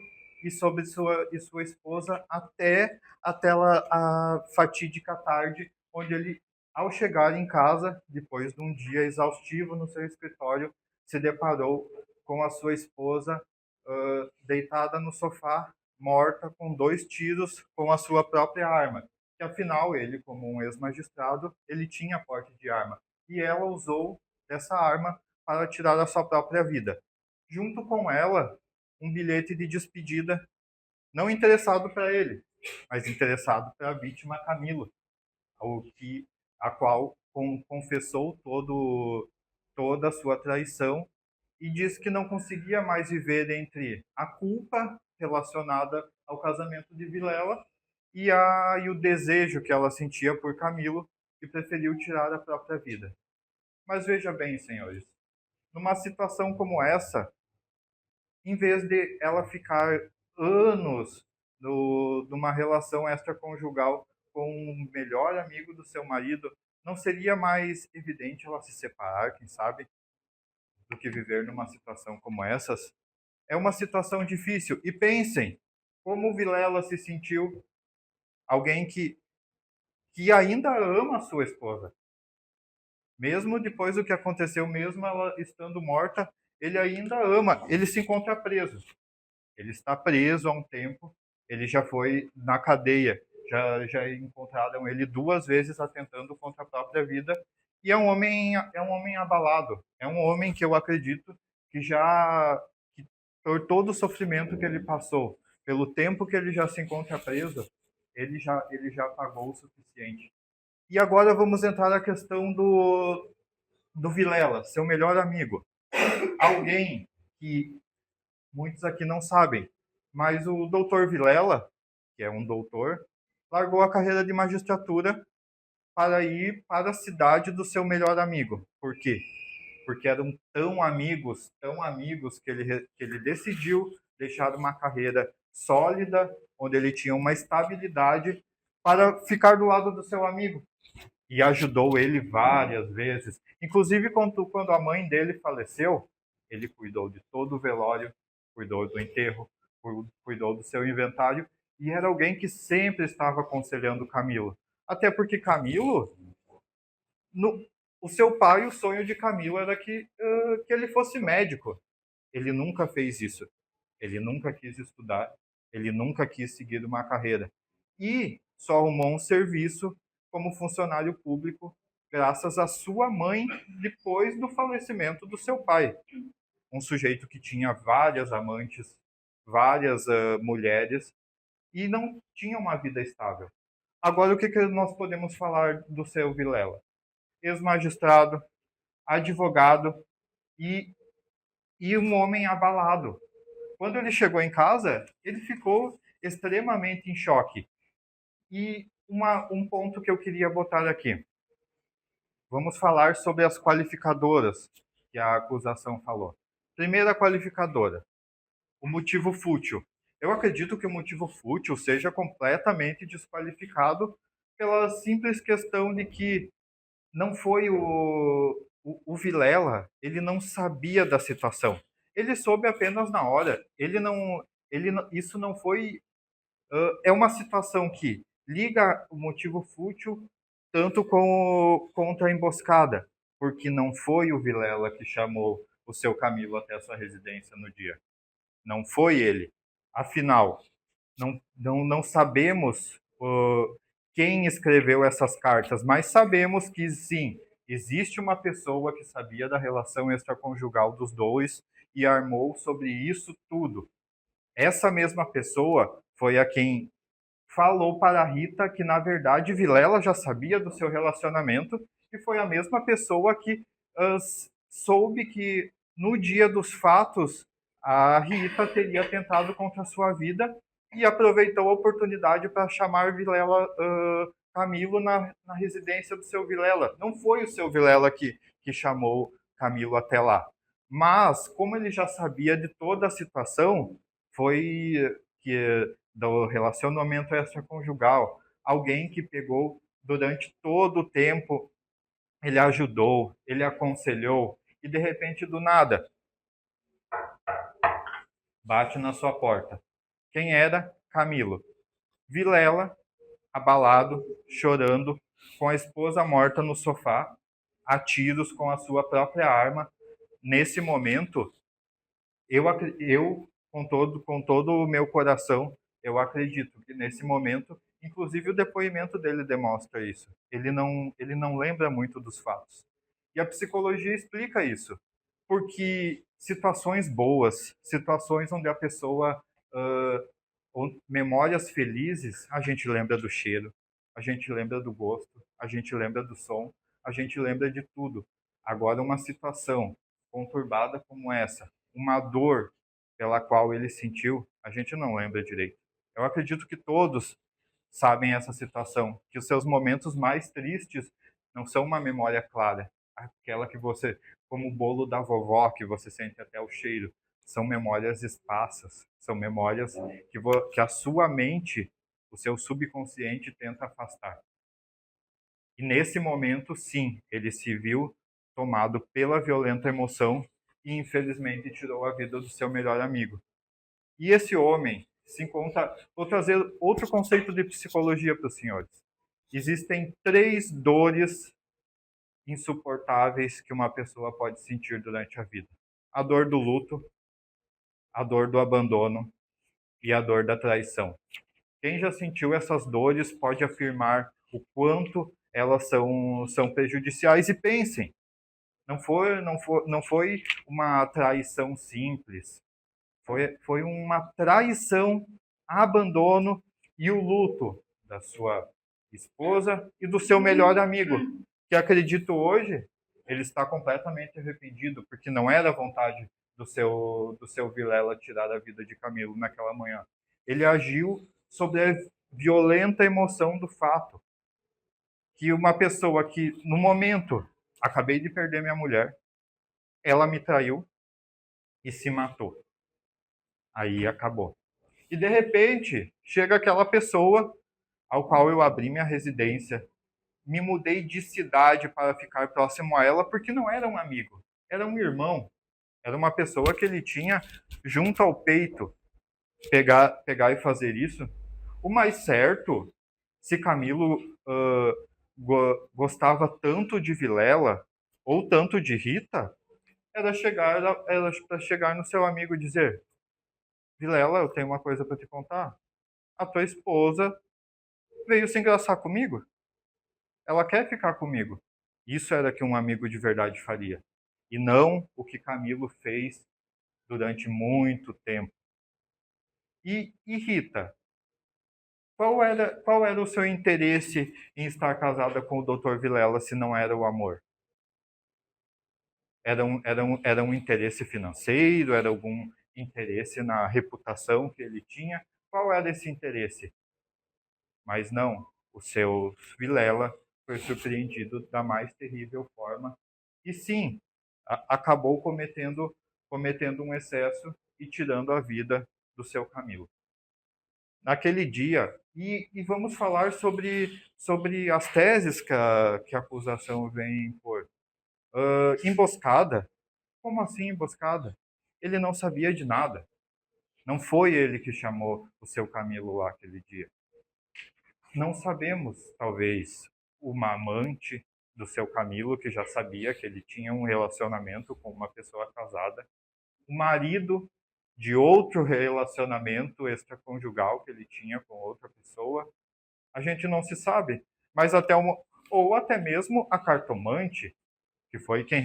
e sobre sua esposa até a fatídica tarde, onde ele, ao chegar em casa, depois de um dia exaustivo no seu escritório, se deparou com a sua esposa deitada no sofá, morta, com 2 tiros com a sua própria arma. Que afinal, ele, como um ex-magistrado, ele tinha porte de arma. E ela usou dessa arma para tirar a sua própria vida. Junto com ela, um bilhete de despedida, não interessado para ele, mas interessado para a vítima Camila, a qual confessou toda a sua traição e disse que não conseguia mais viver entre a culpa relacionada ao casamento de Vilela e o desejo que ela sentia por Camilo e preferiu tirar a própria vida. Mas veja bem, senhores, numa situação como essa, em vez de ela ficar anos numa relação extraconjugal com o melhor amigo do seu marido, não seria mais evidente ela se separar, quem sabe, do que viver numa situação como essas? É uma situação difícil. E pensem, como o Vilela se sentiu, alguém que ainda ama a sua esposa. Mesmo depois do que aconteceu, mesmo ela estando morta, ele ainda ama. Ele se encontra preso. Ele está preso há um tempo. Ele já foi na cadeia. Já encontraram ele 2 vezes atentando contra a própria vida. E é um homem abalado. É um homem que eu acredito que por todo o sofrimento que ele passou, pelo tempo que ele já se encontra preso, ele já pagou o suficiente. E agora vamos entrar na questão do Vilela, seu melhor amigo. Alguém que muitos aqui não sabem, mas o doutor Vilela, que é um doutor, largou a carreira de magistratura para ir para a cidade do seu melhor amigo. Por quê? Porque eram tão amigos que ele decidiu deixar uma carreira sólida, onde ele tinha uma estabilidade, para ficar do lado do seu amigo. E ajudou ele várias vezes. Inclusive, quando a mãe dele faleceu, ele cuidou de todo o velório, cuidou do enterro, cuidou do seu inventário, e era alguém que sempre estava aconselhando Camilo. Até porque Camilo, o seu pai, o sonho de Camilo era que ele fosse médico. Ele nunca fez isso. Ele nunca quis estudar, ele nunca quis seguir uma carreira. E só arrumou um serviço como funcionário público graças à sua mãe depois do falecimento do seu pai. Um sujeito que tinha várias amantes, várias mulheres e não tinha uma vida estável. Agora, o que nós podemos falar do seu Vilela? Ex-magistrado, advogado e um homem abalado. Quando ele chegou em casa, ele ficou extremamente em choque. E um ponto que eu queria botar aqui. Vamos falar sobre as qualificadoras que a acusação falou. Primeira qualificadora, o motivo fútil. Eu acredito que o motivo fútil seja completamente desqualificado pela simples questão de que não foi o Vilela, ele não sabia da situação. Ele soube apenas na hora. Isso não foi... é uma situação que liga o motivo fútil tanto contra a emboscada, porque não foi o Vilela que chamou o seu Camilo até a sua residência no dia. Não foi ele. Afinal, não sabemos quem escreveu essas cartas, mas sabemos que sim, existe uma pessoa que sabia da relação extraconjugal dos dois e armou sobre isso tudo. Essa mesma pessoa foi a quem falou para a Rita que, na verdade, Vilela já sabia do seu relacionamento e foi a mesma pessoa que soube que, no dia dos fatos, a Rita teria tentado contra a sua vida e aproveitou a oportunidade para chamar Camilo na residência do seu Vilela. Não foi o seu Vilela que chamou Camilo até lá. Mas, como ele já sabia de toda a situação, foi que do relacionamento extraconjugal, alguém que pegou durante todo o tempo, ele ajudou, ele aconselhou, e de repente, do nada, bate na sua porta. Quem era? Camilo. Vilela, abalado, chorando, com a esposa morta no sofá, a tiros com a sua própria arma. Nesse momento, eu com todo o meu coração, eu acredito que nesse momento, inclusive o depoimento dele demonstra isso. Ele não lembra muito dos fatos. E a psicologia explica isso. Porque situações boas, situações onde a pessoa... memórias felizes, a gente lembra do cheiro, a gente lembra do gosto, a gente lembra do som, a gente lembra de tudo. Agora, uma situação conturbada como essa, uma dor pela qual ele sentiu, a gente não lembra direito. Eu acredito que todos sabem essa situação, que os seus momentos mais tristes não são uma memória clara, aquela que você, como o bolo da vovó, que você sente até o cheiro, são memórias esparsas, são memórias que a sua mente, o seu subconsciente tenta afastar. E nesse momento, sim, ele se viu tomado pela violenta emoção e infelizmente tirou a vida do seu melhor amigo. E esse homem se encontra... Vou trazer outro conceito de psicologia para os senhores. Existem 3 dores insuportáveis que uma pessoa pode sentir durante a vida: a dor do luto, a dor do abandono e a dor da traição. Quem já sentiu essas dores pode afirmar o quanto elas são prejudiciais. E pensem, não foi uma traição simples, foi uma traição, abandono e o luto da sua esposa e do seu melhor amigo, que acredito hoje ele está completamente arrependido, porque não era vontade do seu Vilela tirar a vida de Camilo naquela manhã. Ele agiu sobre a violenta emoção do fato que uma pessoa que, no momento, acabei de perder minha mulher, ela me traiu e se matou. Aí acabou. E de repente, chega aquela pessoa ao qual eu abri minha residência, me mudei de cidade para ficar próximo a ela, porque não era um amigo, era um irmão, era uma pessoa que ele tinha junto ao peito. Pegar e fazer isso, o mais certo, se Camilo gostava tanto de Vilela ou tanto de Rita, era para chegar no seu amigo e dizer: Vilela, eu tenho uma coisa para te contar. A tua esposa veio se engraçar comigo. Ela quer ficar comigo. Isso era que um amigo de verdade faria. E não o que Camilo fez durante muito tempo. E Rita, qual era o seu interesse em estar casada com o Dr. Vilela se não era o amor? Era um interesse financeiro? Era algum interesse na reputação que ele tinha? Qual era esse interesse? Mas não, o seu Vilela foi surpreendido da mais terrível forma e sim, acabou cometendo um excesso e tirando a vida do seu Camilo. Naquele dia, e vamos falar sobre as teses que a acusação vem por. Emboscada? Como assim emboscada? Ele não sabia de nada. Não foi ele que chamou o seu Camilo lá aquele dia. Não sabemos, talvez, uma amante do seu Camilo que já sabia que ele tinha um relacionamento com uma pessoa casada, o marido de outro relacionamento extraconjugal que ele tinha com outra pessoa. A gente não se sabe, mas ou até mesmo a cartomante, que foi quem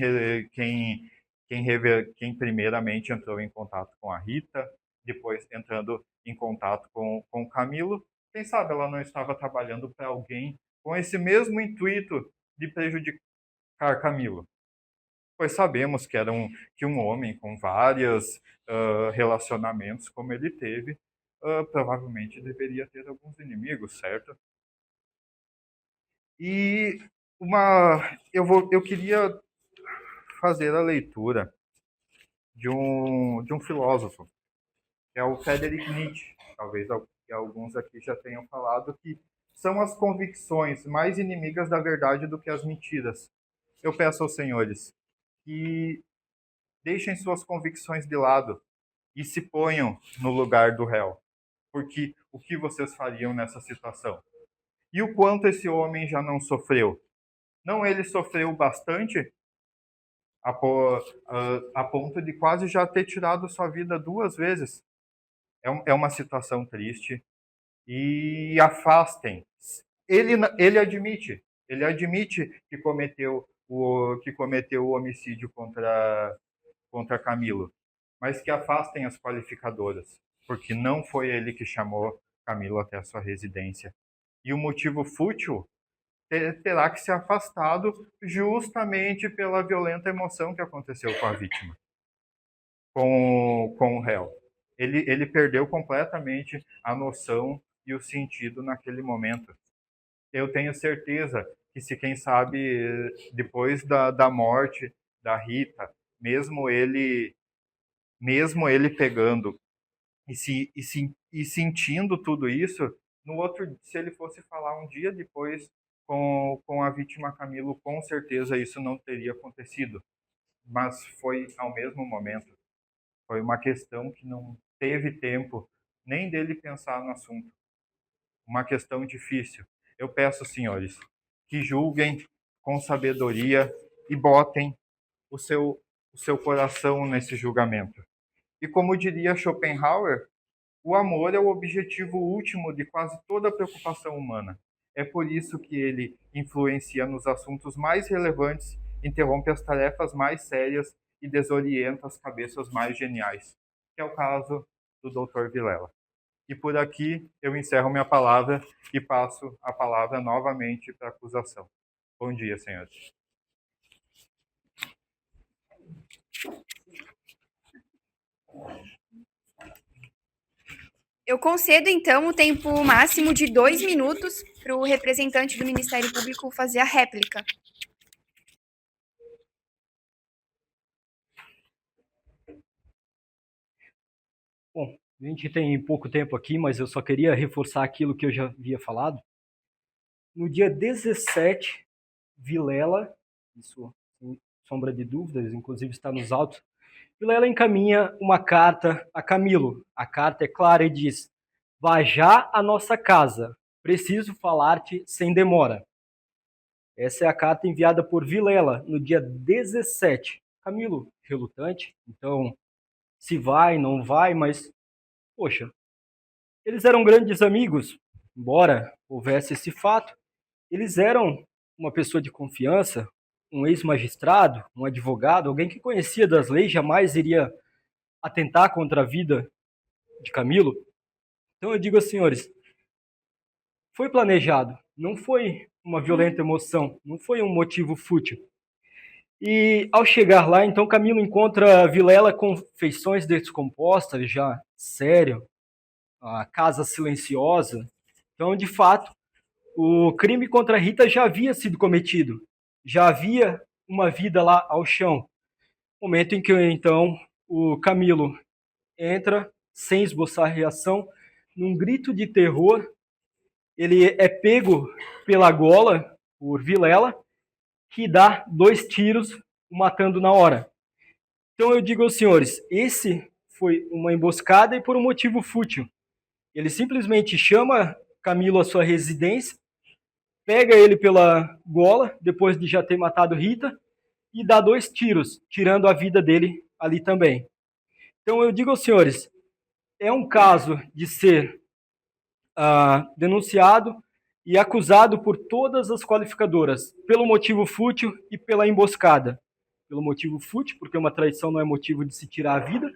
primeiramente entrou em contato com a Rita, depois entrando em contato com o Camilo. Quem sabe ela não estava trabalhando para alguém com esse mesmo intuito de prejudicar Camilo? Pois sabemos que um homem com vários relacionamentos como ele teve, provavelmente deveria ter alguns inimigos, certo? E eu queria fazer a leitura de um filósofo, que é o Friedrich Nietzsche. Talvez alguns aqui já tenham falado que são as convicções mais inimigas da verdade do que as mentiras. Eu peço aos senhores que deixem suas convicções de lado e se ponham no lugar do réu. Porque o que vocês fariam nessa situação? E o quanto esse homem já não sofreu? Não, ele sofreu bastante a ponto de quase já ter tirado sua vida 2 vezes. É uma situação triste. E afastem. Ele admite que cometeu o homicídio contra Camilo, mas que afastem as qualificadoras, porque não foi ele que chamou Camilo até a sua residência. E o motivo fútil terá que ser afastado justamente pela violenta emoção que aconteceu com a vítima, com o réu. Ele perdeu completamente a noção e o sentido naquele momento. Eu tenho certeza que se, quem sabe, depois da morte da Rita, mesmo ele pegando e sentindo tudo isso, no outro, se ele fosse falar um dia depois com a vítima Camilo, com certeza isso não teria acontecido. Mas foi ao mesmo momento. Foi uma questão que não teve tempo nem dele pensar no assunto. Uma questão difícil. Eu peço, senhores, que julguem com sabedoria e botem o seu coração nesse julgamento. E como diria Schopenhauer, o amor é o objetivo último de quase toda a preocupação humana. É por isso que ele influencia nos assuntos mais relevantes, interrompe as tarefas mais sérias e desorienta as cabeças mais geniais, que é o caso do Dr. Vilela. E por aqui eu encerro minha palavra e passo a palavra novamente para a acusação. Bom dia, senhores. Eu concedo, então, o tempo máximo de 2 minutos para o representante do Ministério Público fazer a réplica. Bom, a gente tem pouco tempo aqui, mas eu só queria reforçar aquilo que eu já havia falado. No dia 17, Vilela, isso sem sombra de dúvidas, inclusive está nos autos, Vilela encaminha uma carta a Camilo. A carta é clara e diz: vá já à nossa casa, preciso falar-te sem demora. Essa é a carta enviada por Vilela no dia 17. Camilo, relutante, então se vai, não vai, mas, poxa, eles eram grandes amigos, embora houvesse esse fato, eles eram uma pessoa de confiança, um ex-magistrado, um advogado, alguém que conhecia das leis, jamais iria atentar contra a vida de Camilo. Então eu digo aos senhores, foi planejado, não foi uma violenta emoção, não foi um motivo fútil. E ao chegar lá, então Camilo encontra Vilela com feições descompostas, já sério, a casa silenciosa. Então, de fato, o crime contra Rita já havia sido cometido, já havia uma vida lá ao chão. Momento em que, então, o Camilo entra, sem esboçar reação, num grito de terror, ele é pego pela gola por Vilela, que dá 2 tiros, o matando na hora. Então eu digo aos senhores, esse foi uma emboscada e por um motivo fútil. Ele simplesmente chama Camilo à sua residência, pega ele pela gola, depois de já ter matado Rita, e dá 2 tiros, tirando a vida dele ali também. Então eu digo aos senhores, é um caso de ser denunciado e acusado por todas as qualificadoras, pelo motivo fútil e pela emboscada. Pelo motivo fútil, porque uma traição não é motivo de se tirar a vida,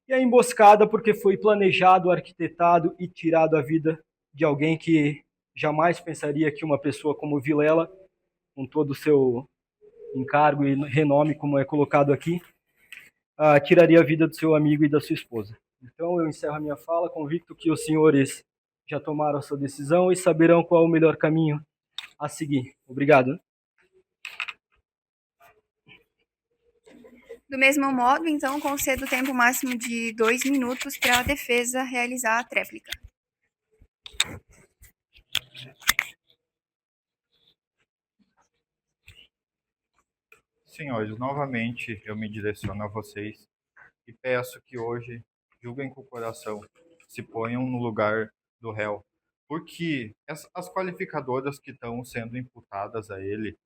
e a emboscada porque foi planejado, arquitetado e tirado a vida de alguém que jamais pensaria que uma pessoa como Vilela, com todo o seu encargo e renome, como é colocado aqui, tiraria a vida do seu amigo e da sua esposa. Então eu encerro a minha fala, convicto que os senhores já tomaram a sua decisão e saberão qual é o melhor caminho a seguir. Obrigado. Do mesmo modo, então, concedo o tempo máximo de 2 minutos para a defesa realizar a tréplica. Senhores, novamente eu me direciono a vocês e peço que hoje julguem com o coração, se ponham no lugar do réu, porque as qualificadoras que estão sendo imputadas a ele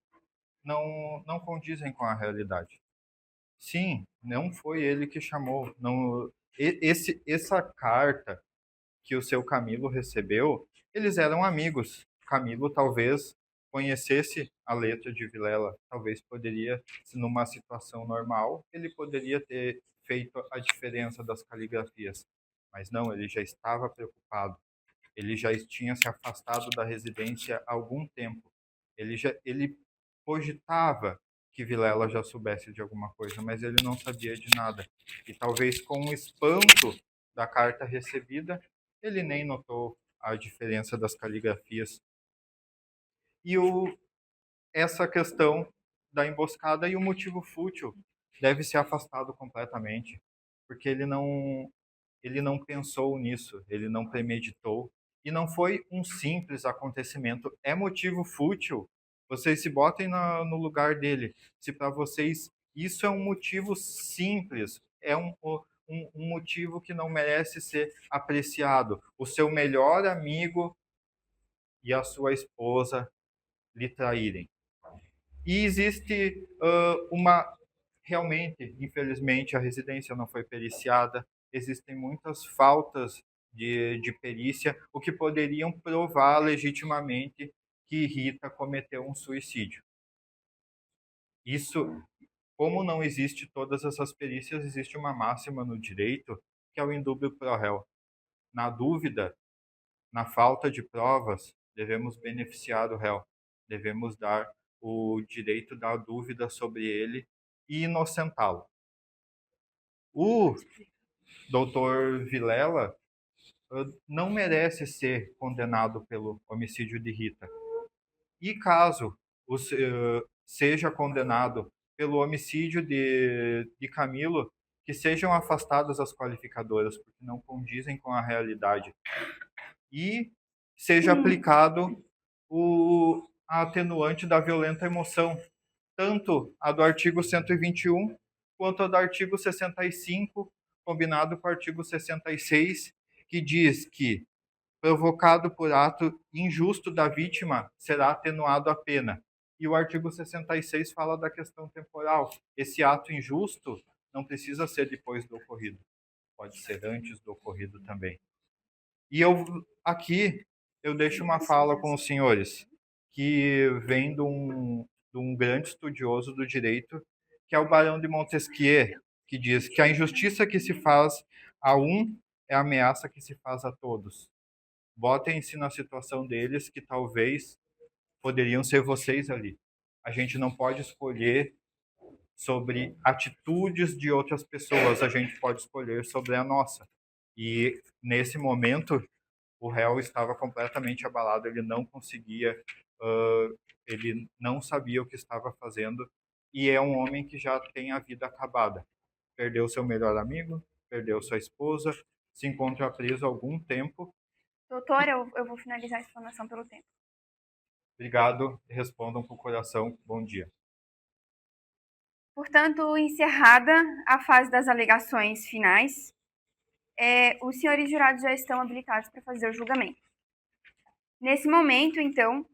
não condizem com a realidade. Sim, não foi ele que chamou. Não, essa carta que o seu Camilo recebeu, eles eram amigos. Camilo talvez conhecesse a letra de Vilela, talvez poderia, numa situação normal, ele poderia ter feito a diferença das caligrafias, mas não, ele já estava preocupado. Ele já tinha se afastado da residência há algum tempo. Ele cogitava que Vilela já soubesse de alguma coisa, mas ele não sabia de nada. E talvez com o espanto da carta recebida, ele nem notou a diferença das caligrafias. E essa questão da emboscada e o motivo fútil deve ser afastado completamente, porque ele não pensou nisso, ele não premeditou, e não foi um simples acontecimento, é motivo fútil. Vocês se botem no lugar dele. Se para vocês isso é um motivo simples, é um motivo que não merece ser apreciado. O seu melhor amigo e a sua esposa lhe traírem. E existe realmente, infelizmente, a residência não foi periciada, existem muitas faltas de perícia, o que poderiam provar legitimamente que Rita cometeu um suicídio. Isso, como não existe todas essas perícias, existe uma máxima no direito, que é o indúbio pro réu. Na dúvida, na falta de provas, devemos beneficiar o réu, devemos dar o direito da dúvida sobre ele e inocentá-lo. O doutor Vilela não merece ser condenado pelo homicídio de Rita. E caso seja condenado pelo homicídio de Camilo, que sejam afastadas as qualificadoras, porque não condizem com a realidade. E seja aplicado a atenuante da violenta emoção, tanto a do artigo 121 quanto a do artigo 65, combinado com o artigo 66, que diz que, provocado por ato injusto da vítima, será atenuado a pena. E o artigo 66 fala da questão temporal. Esse ato injusto não precisa ser depois do ocorrido, pode ser antes do ocorrido também. E aqui eu deixo uma fala com os senhores, que vem de um grande estudioso do direito, que é o Barão de Montesquieu, que diz que a injustiça que se faz a um é a ameaça que se faz a todos. Botem-se na situação deles, que talvez poderiam ser vocês ali. A gente não pode escolher sobre atitudes de outras pessoas, a gente pode escolher sobre a nossa. E nesse momento, o réu estava completamente abalado, ele não conseguia, ele não sabia o que estava fazendo, e é um homem que já tem a vida acabada. Perdeu seu melhor amigo, perdeu sua esposa, se encontra preso há algum tempo. Doutor, eu vou finalizar a explanação pelo tempo. Obrigado, respondam com o coração, bom dia. Portanto, encerrada a fase das alegações finais, os senhores jurados já estão habilitados para fazer o julgamento. Nesse momento, então,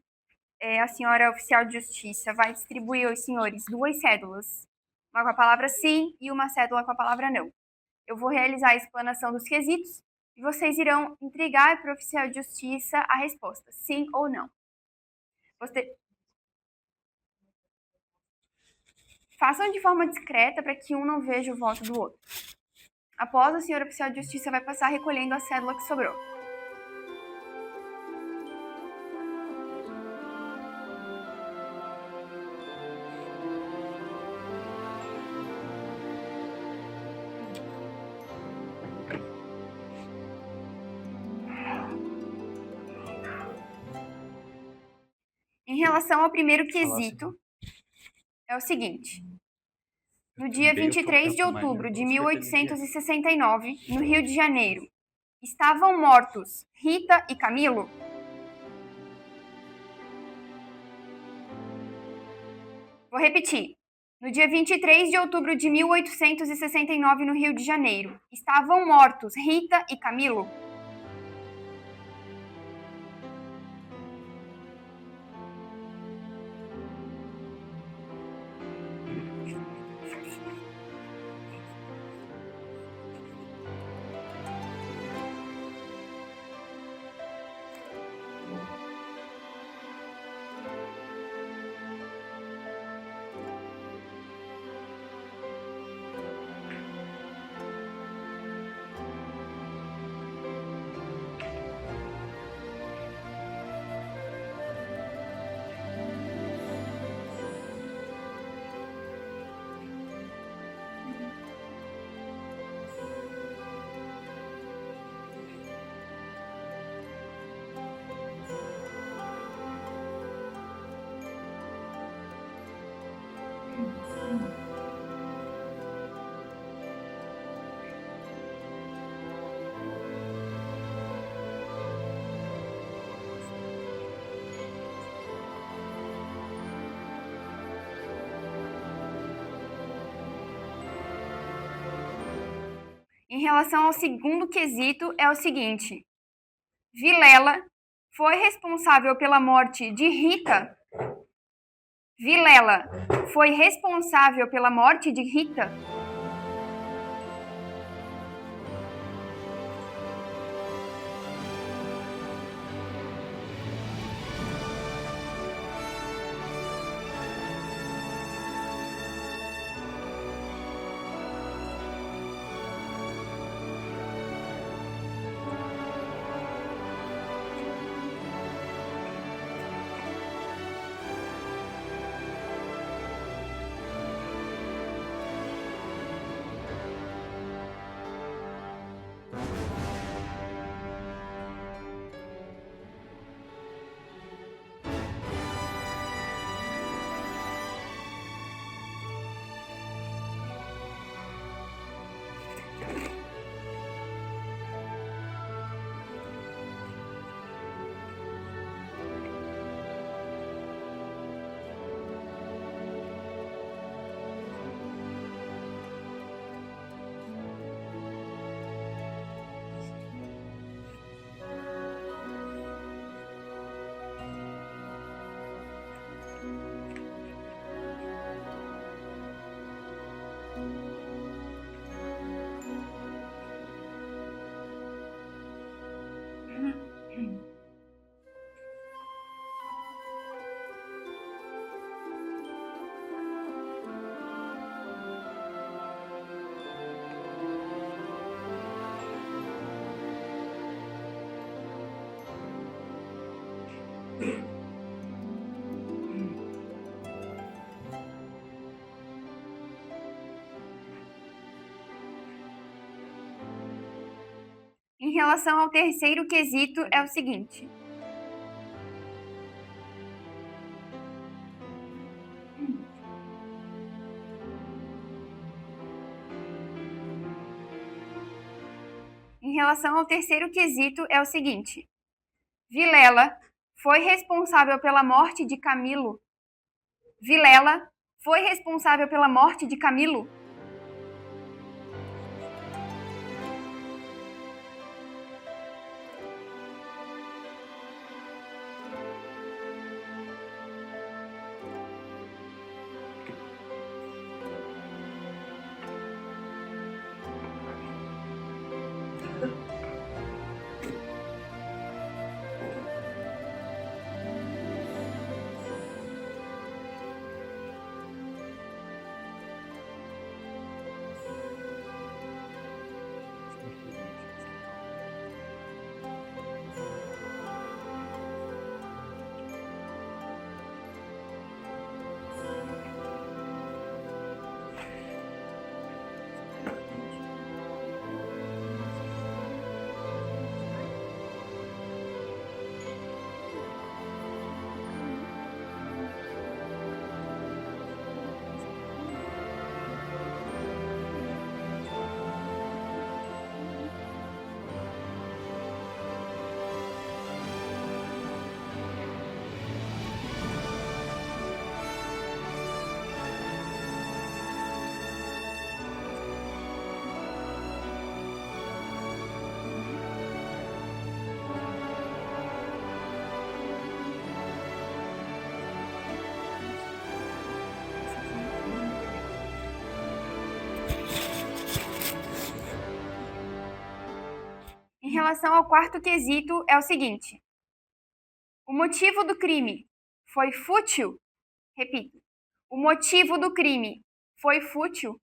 a senhora oficial de justiça vai distribuir aos senhores 2 cédulas, uma com a palavra sim e uma cédula com a palavra não. Eu vou realizar a explanação dos quesitos e vocês irão entregar para o oficial de justiça a resposta, sim ou não. Façam de forma discreta para que um não veja o voto do outro. Após, a senhora oficial de justiça vai passar recolhendo a cédula que sobrou. Em relação ao primeiro quesito, é o seguinte. No dia 23 de outubro de 1869, no Rio de Janeiro, estavam mortos Rita e Camilo? Vou repetir. No dia 23 de outubro de 1869, no Rio de Janeiro, estavam mortos Rita e Camilo? Em relação ao segundo quesito, é o seguinte: Vilela foi responsável pela morte de Rita? Vilela foi responsável pela morte de Rita? Em relação ao terceiro quesito, é o seguinte: Vilela foi responsável pela morte de Camilo? Vilela foi responsável pela morte de Camilo? Em relação ao quarto quesito, é o seguinte: o motivo do crime foi fútil? Repito, o motivo do crime foi fútil?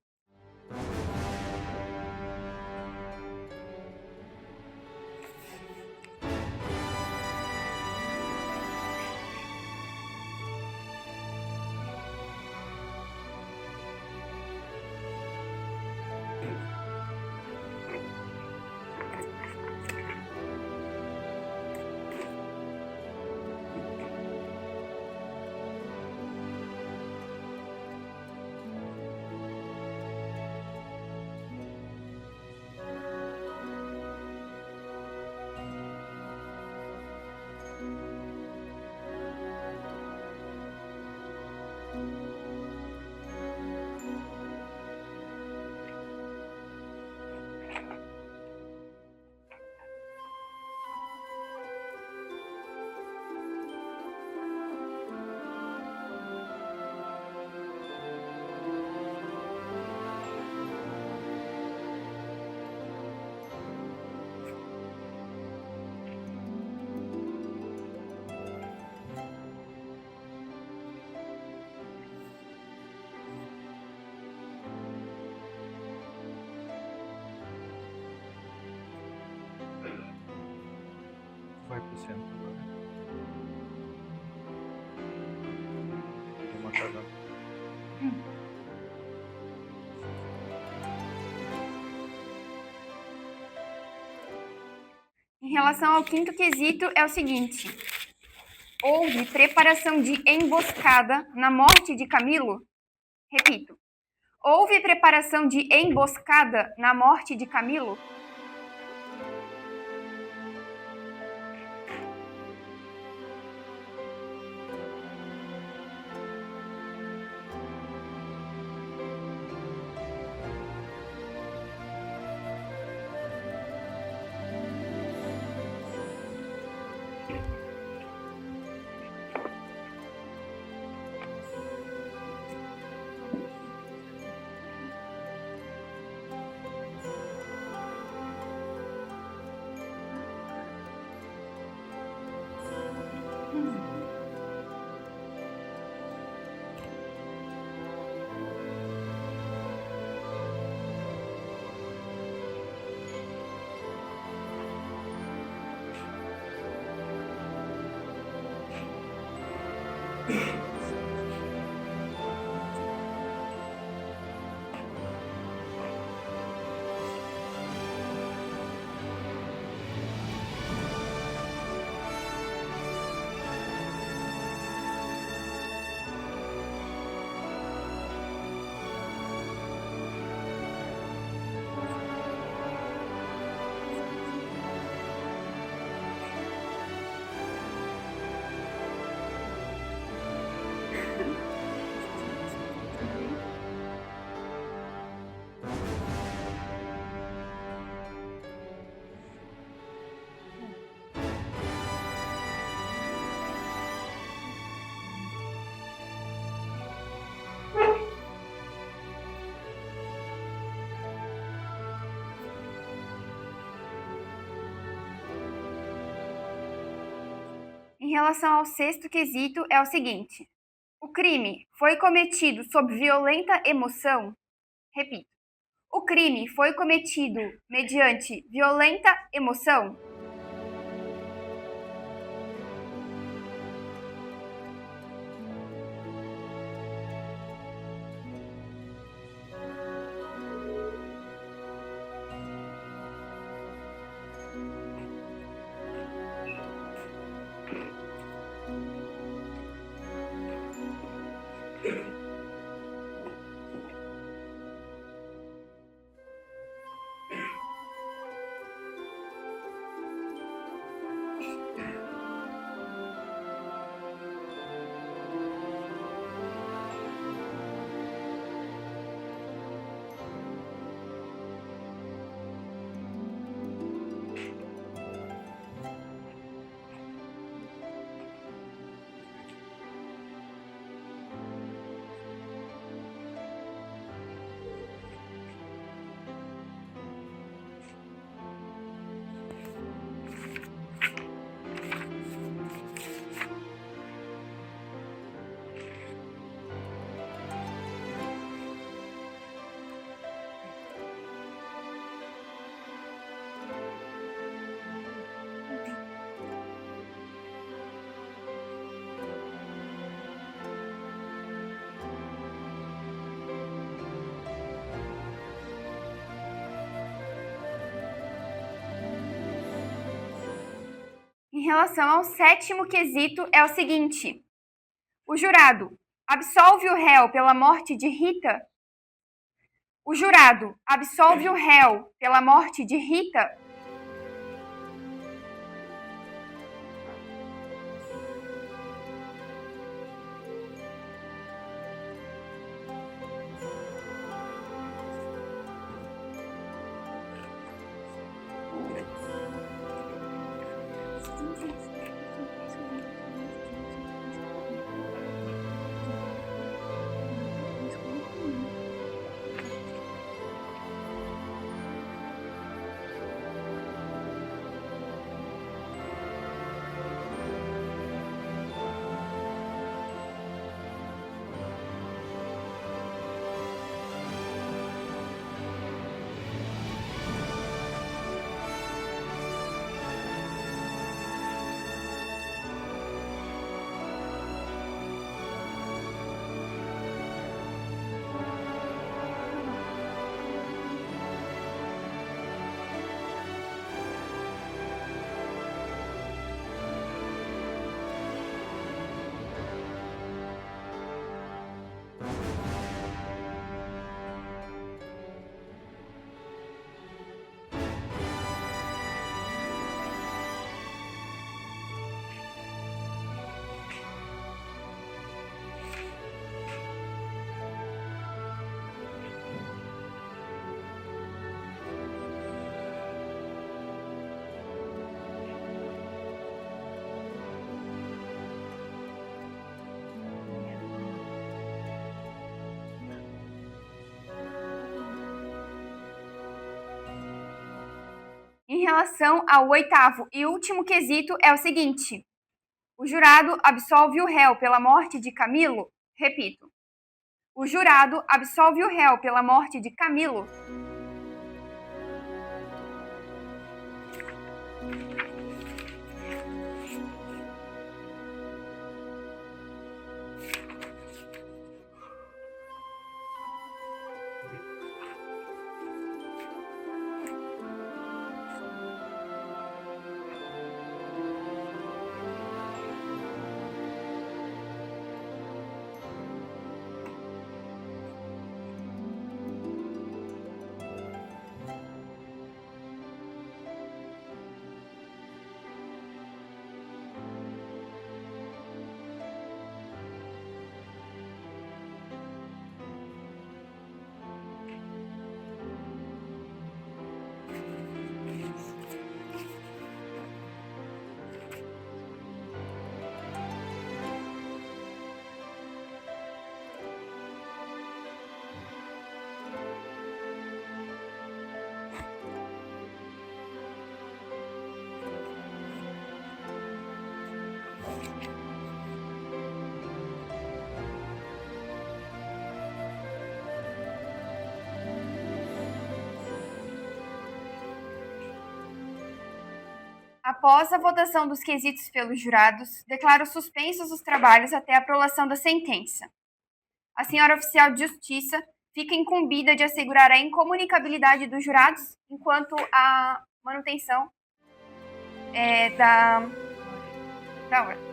Em relação ao quinto quesito, é o seguinte: houve preparação de emboscada na morte de Camilo? Repito. Houve preparação de emboscada na morte de Camilo? Em relação ao sexto quesito, é o seguinte: o crime foi cometido sob violenta emoção? Repito. O crime foi cometido mediante violenta emoção? Em relação ao sétimo quesito, é o seguinte: o jurado absolve o réu pela morte de Rita? O jurado absolve o réu pela morte de Rita? relação ao 8º e último quesito é o seguinte: o jurado absolve o réu pela morte de Camilo? Repito. O jurado absolve o réu pela morte de Camilo? Após a votação dos quesitos pelos jurados, declaro suspensos os trabalhos até a aprovação da sentença. A senhora oficial de justiça fica incumbida de assegurar a incomunicabilidade dos jurados enquanto a manutenção da ordem.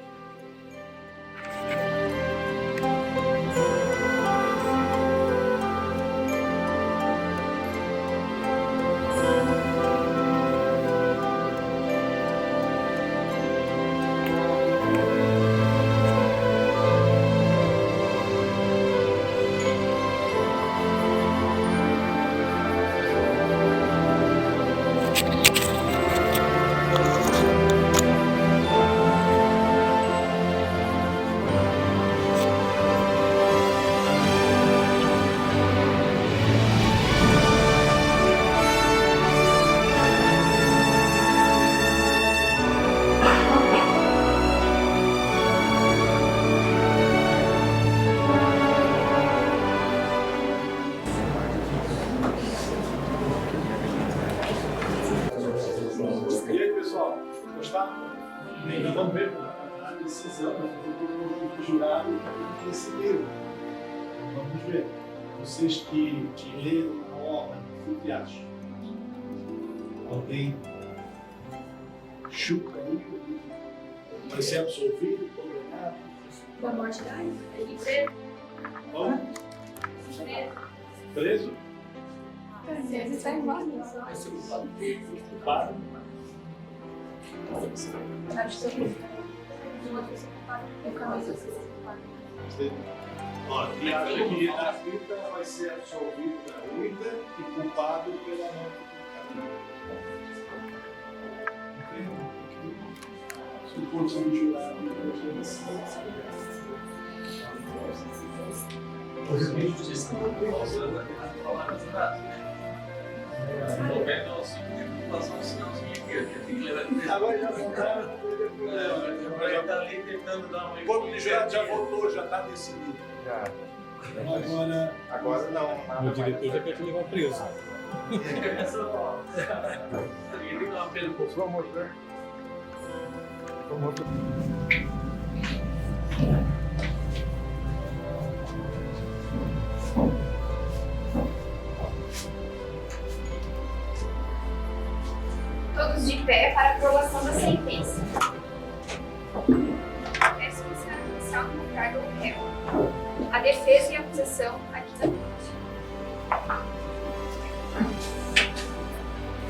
E aí, pessoal, gostaram? Ainda vamos ver a decisão do jurado que decidiu. Vamos ver. Vocês que leram a obra, o que acham? Alguém chuta aí? Vai ser absolvido, condenado? Da morte da ele preso. Como? Preso? Ele está embora. Culpado? Acho que uma pessoa culpada e o cabeça Ó, quem acha que a Rita vai ser absolvido da Rita e culpado pela morte do Camilo. Se for subjurado, agora já votaram, o corpo de jurado já votou, já está decidido. Agora não. O diretor já quer te levar preso. Todos de pé para a aprovação da sentença. Peço que a senhora oficial não traga o réu. A defesa e a acusação aqui da corte.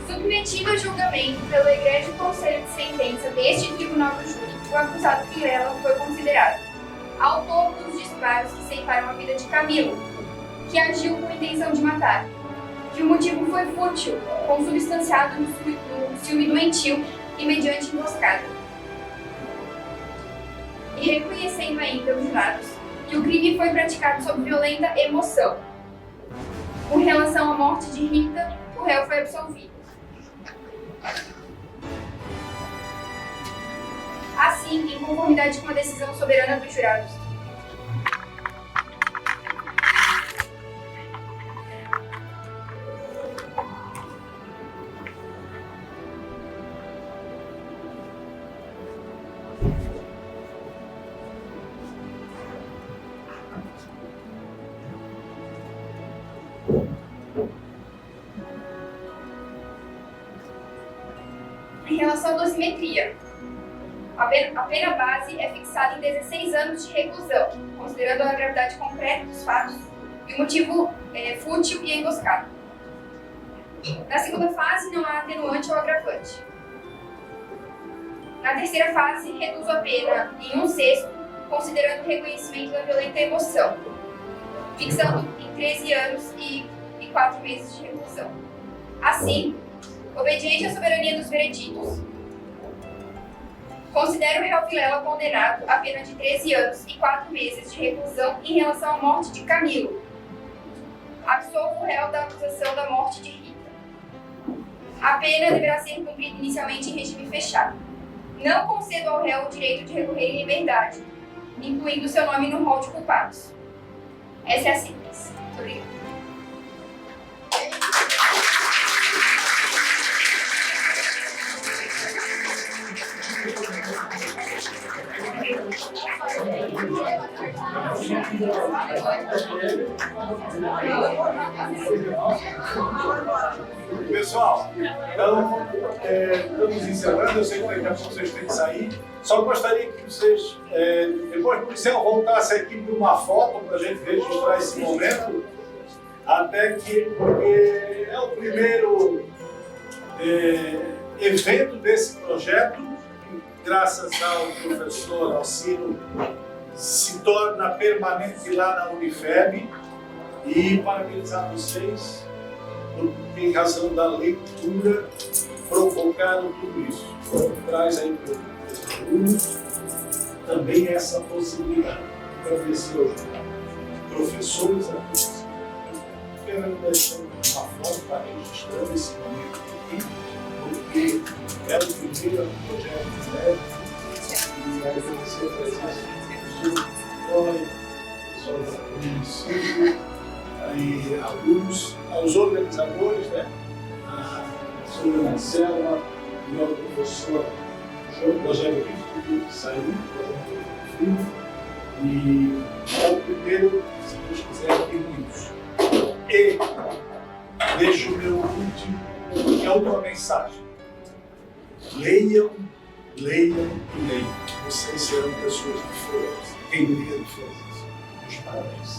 Submetido a julgamento pelo Egrégio Conselho de Sentença deste Tribunal do Júri, o acusado Vilela foi considerado autor dos disparos que ceifaram a vida de Camilo, que agiu com intenção de matar, que o motivo foi fútil, consubstanciado no ciúme doentio e mediante emboscada. E reconhecendo ainda os jurados que o crime foi praticado sob violenta emoção. Com relação à morte de Rita, o réu foi absolvido. assim em conformidade com a decisão soberana dos jurados. Em relação à dosimetria, a pena base é fixada em 16 anos de reclusão, considerando a gravidade concreta dos fatos e o motivo fútil e emboscado. Na segunda fase, não há atenuante ou agravante. Na terceira fase, reduz a pena em 1/6, considerando o reconhecimento da violenta emoção, fixando em 13 anos e 4 meses de reclusão. Assim, obediente à soberania dos vereditos, considera o réu Vilela condenado a pena de 13 anos e 4 meses de reclusão em relação à morte de Camilo. Absolvo o réu da acusação da morte de Rita. A pena deverá ser cumprida inicialmente em regime fechado. Não concedo ao réu o direito de recorrer em liberdade, incluindo seu nome no rol de culpados. Essa é a síntese. Muito obrigada. Pessoal, então, estamos encerrando. Eu sei que daqui a pouco vocês têm que sair. Só gostaria que vocês, depois do policial, voltasse aqui para uma foto para a gente registrar esse momento. Até que, porque é o primeiro evento desse projeto, que, graças ao professor Alcino, se torna permanente lá na Unifeb. E parabenizar vocês, porque em razão da leitura provocaram tudo isso. Traz aí para os alunos também essa possibilidade. Agradecer aos professores, a todos. Esperando deixar uma foto para registrar esse momento aqui, porque é o primeiro projeto de leve. E agradecer a presença do professor Vitória, pessoal do município, aí, alunos, aos organizadores, né? A professora Marcela e ao professor Rogério Vitor, que saiu, e é o primeiro, se Deus quiser, tem muitos. E deixo o meu última mensagem. Leiam, leiam e leiam. Vocês serão pessoas diferentes. Quem leia diferentes. Meus parabéns.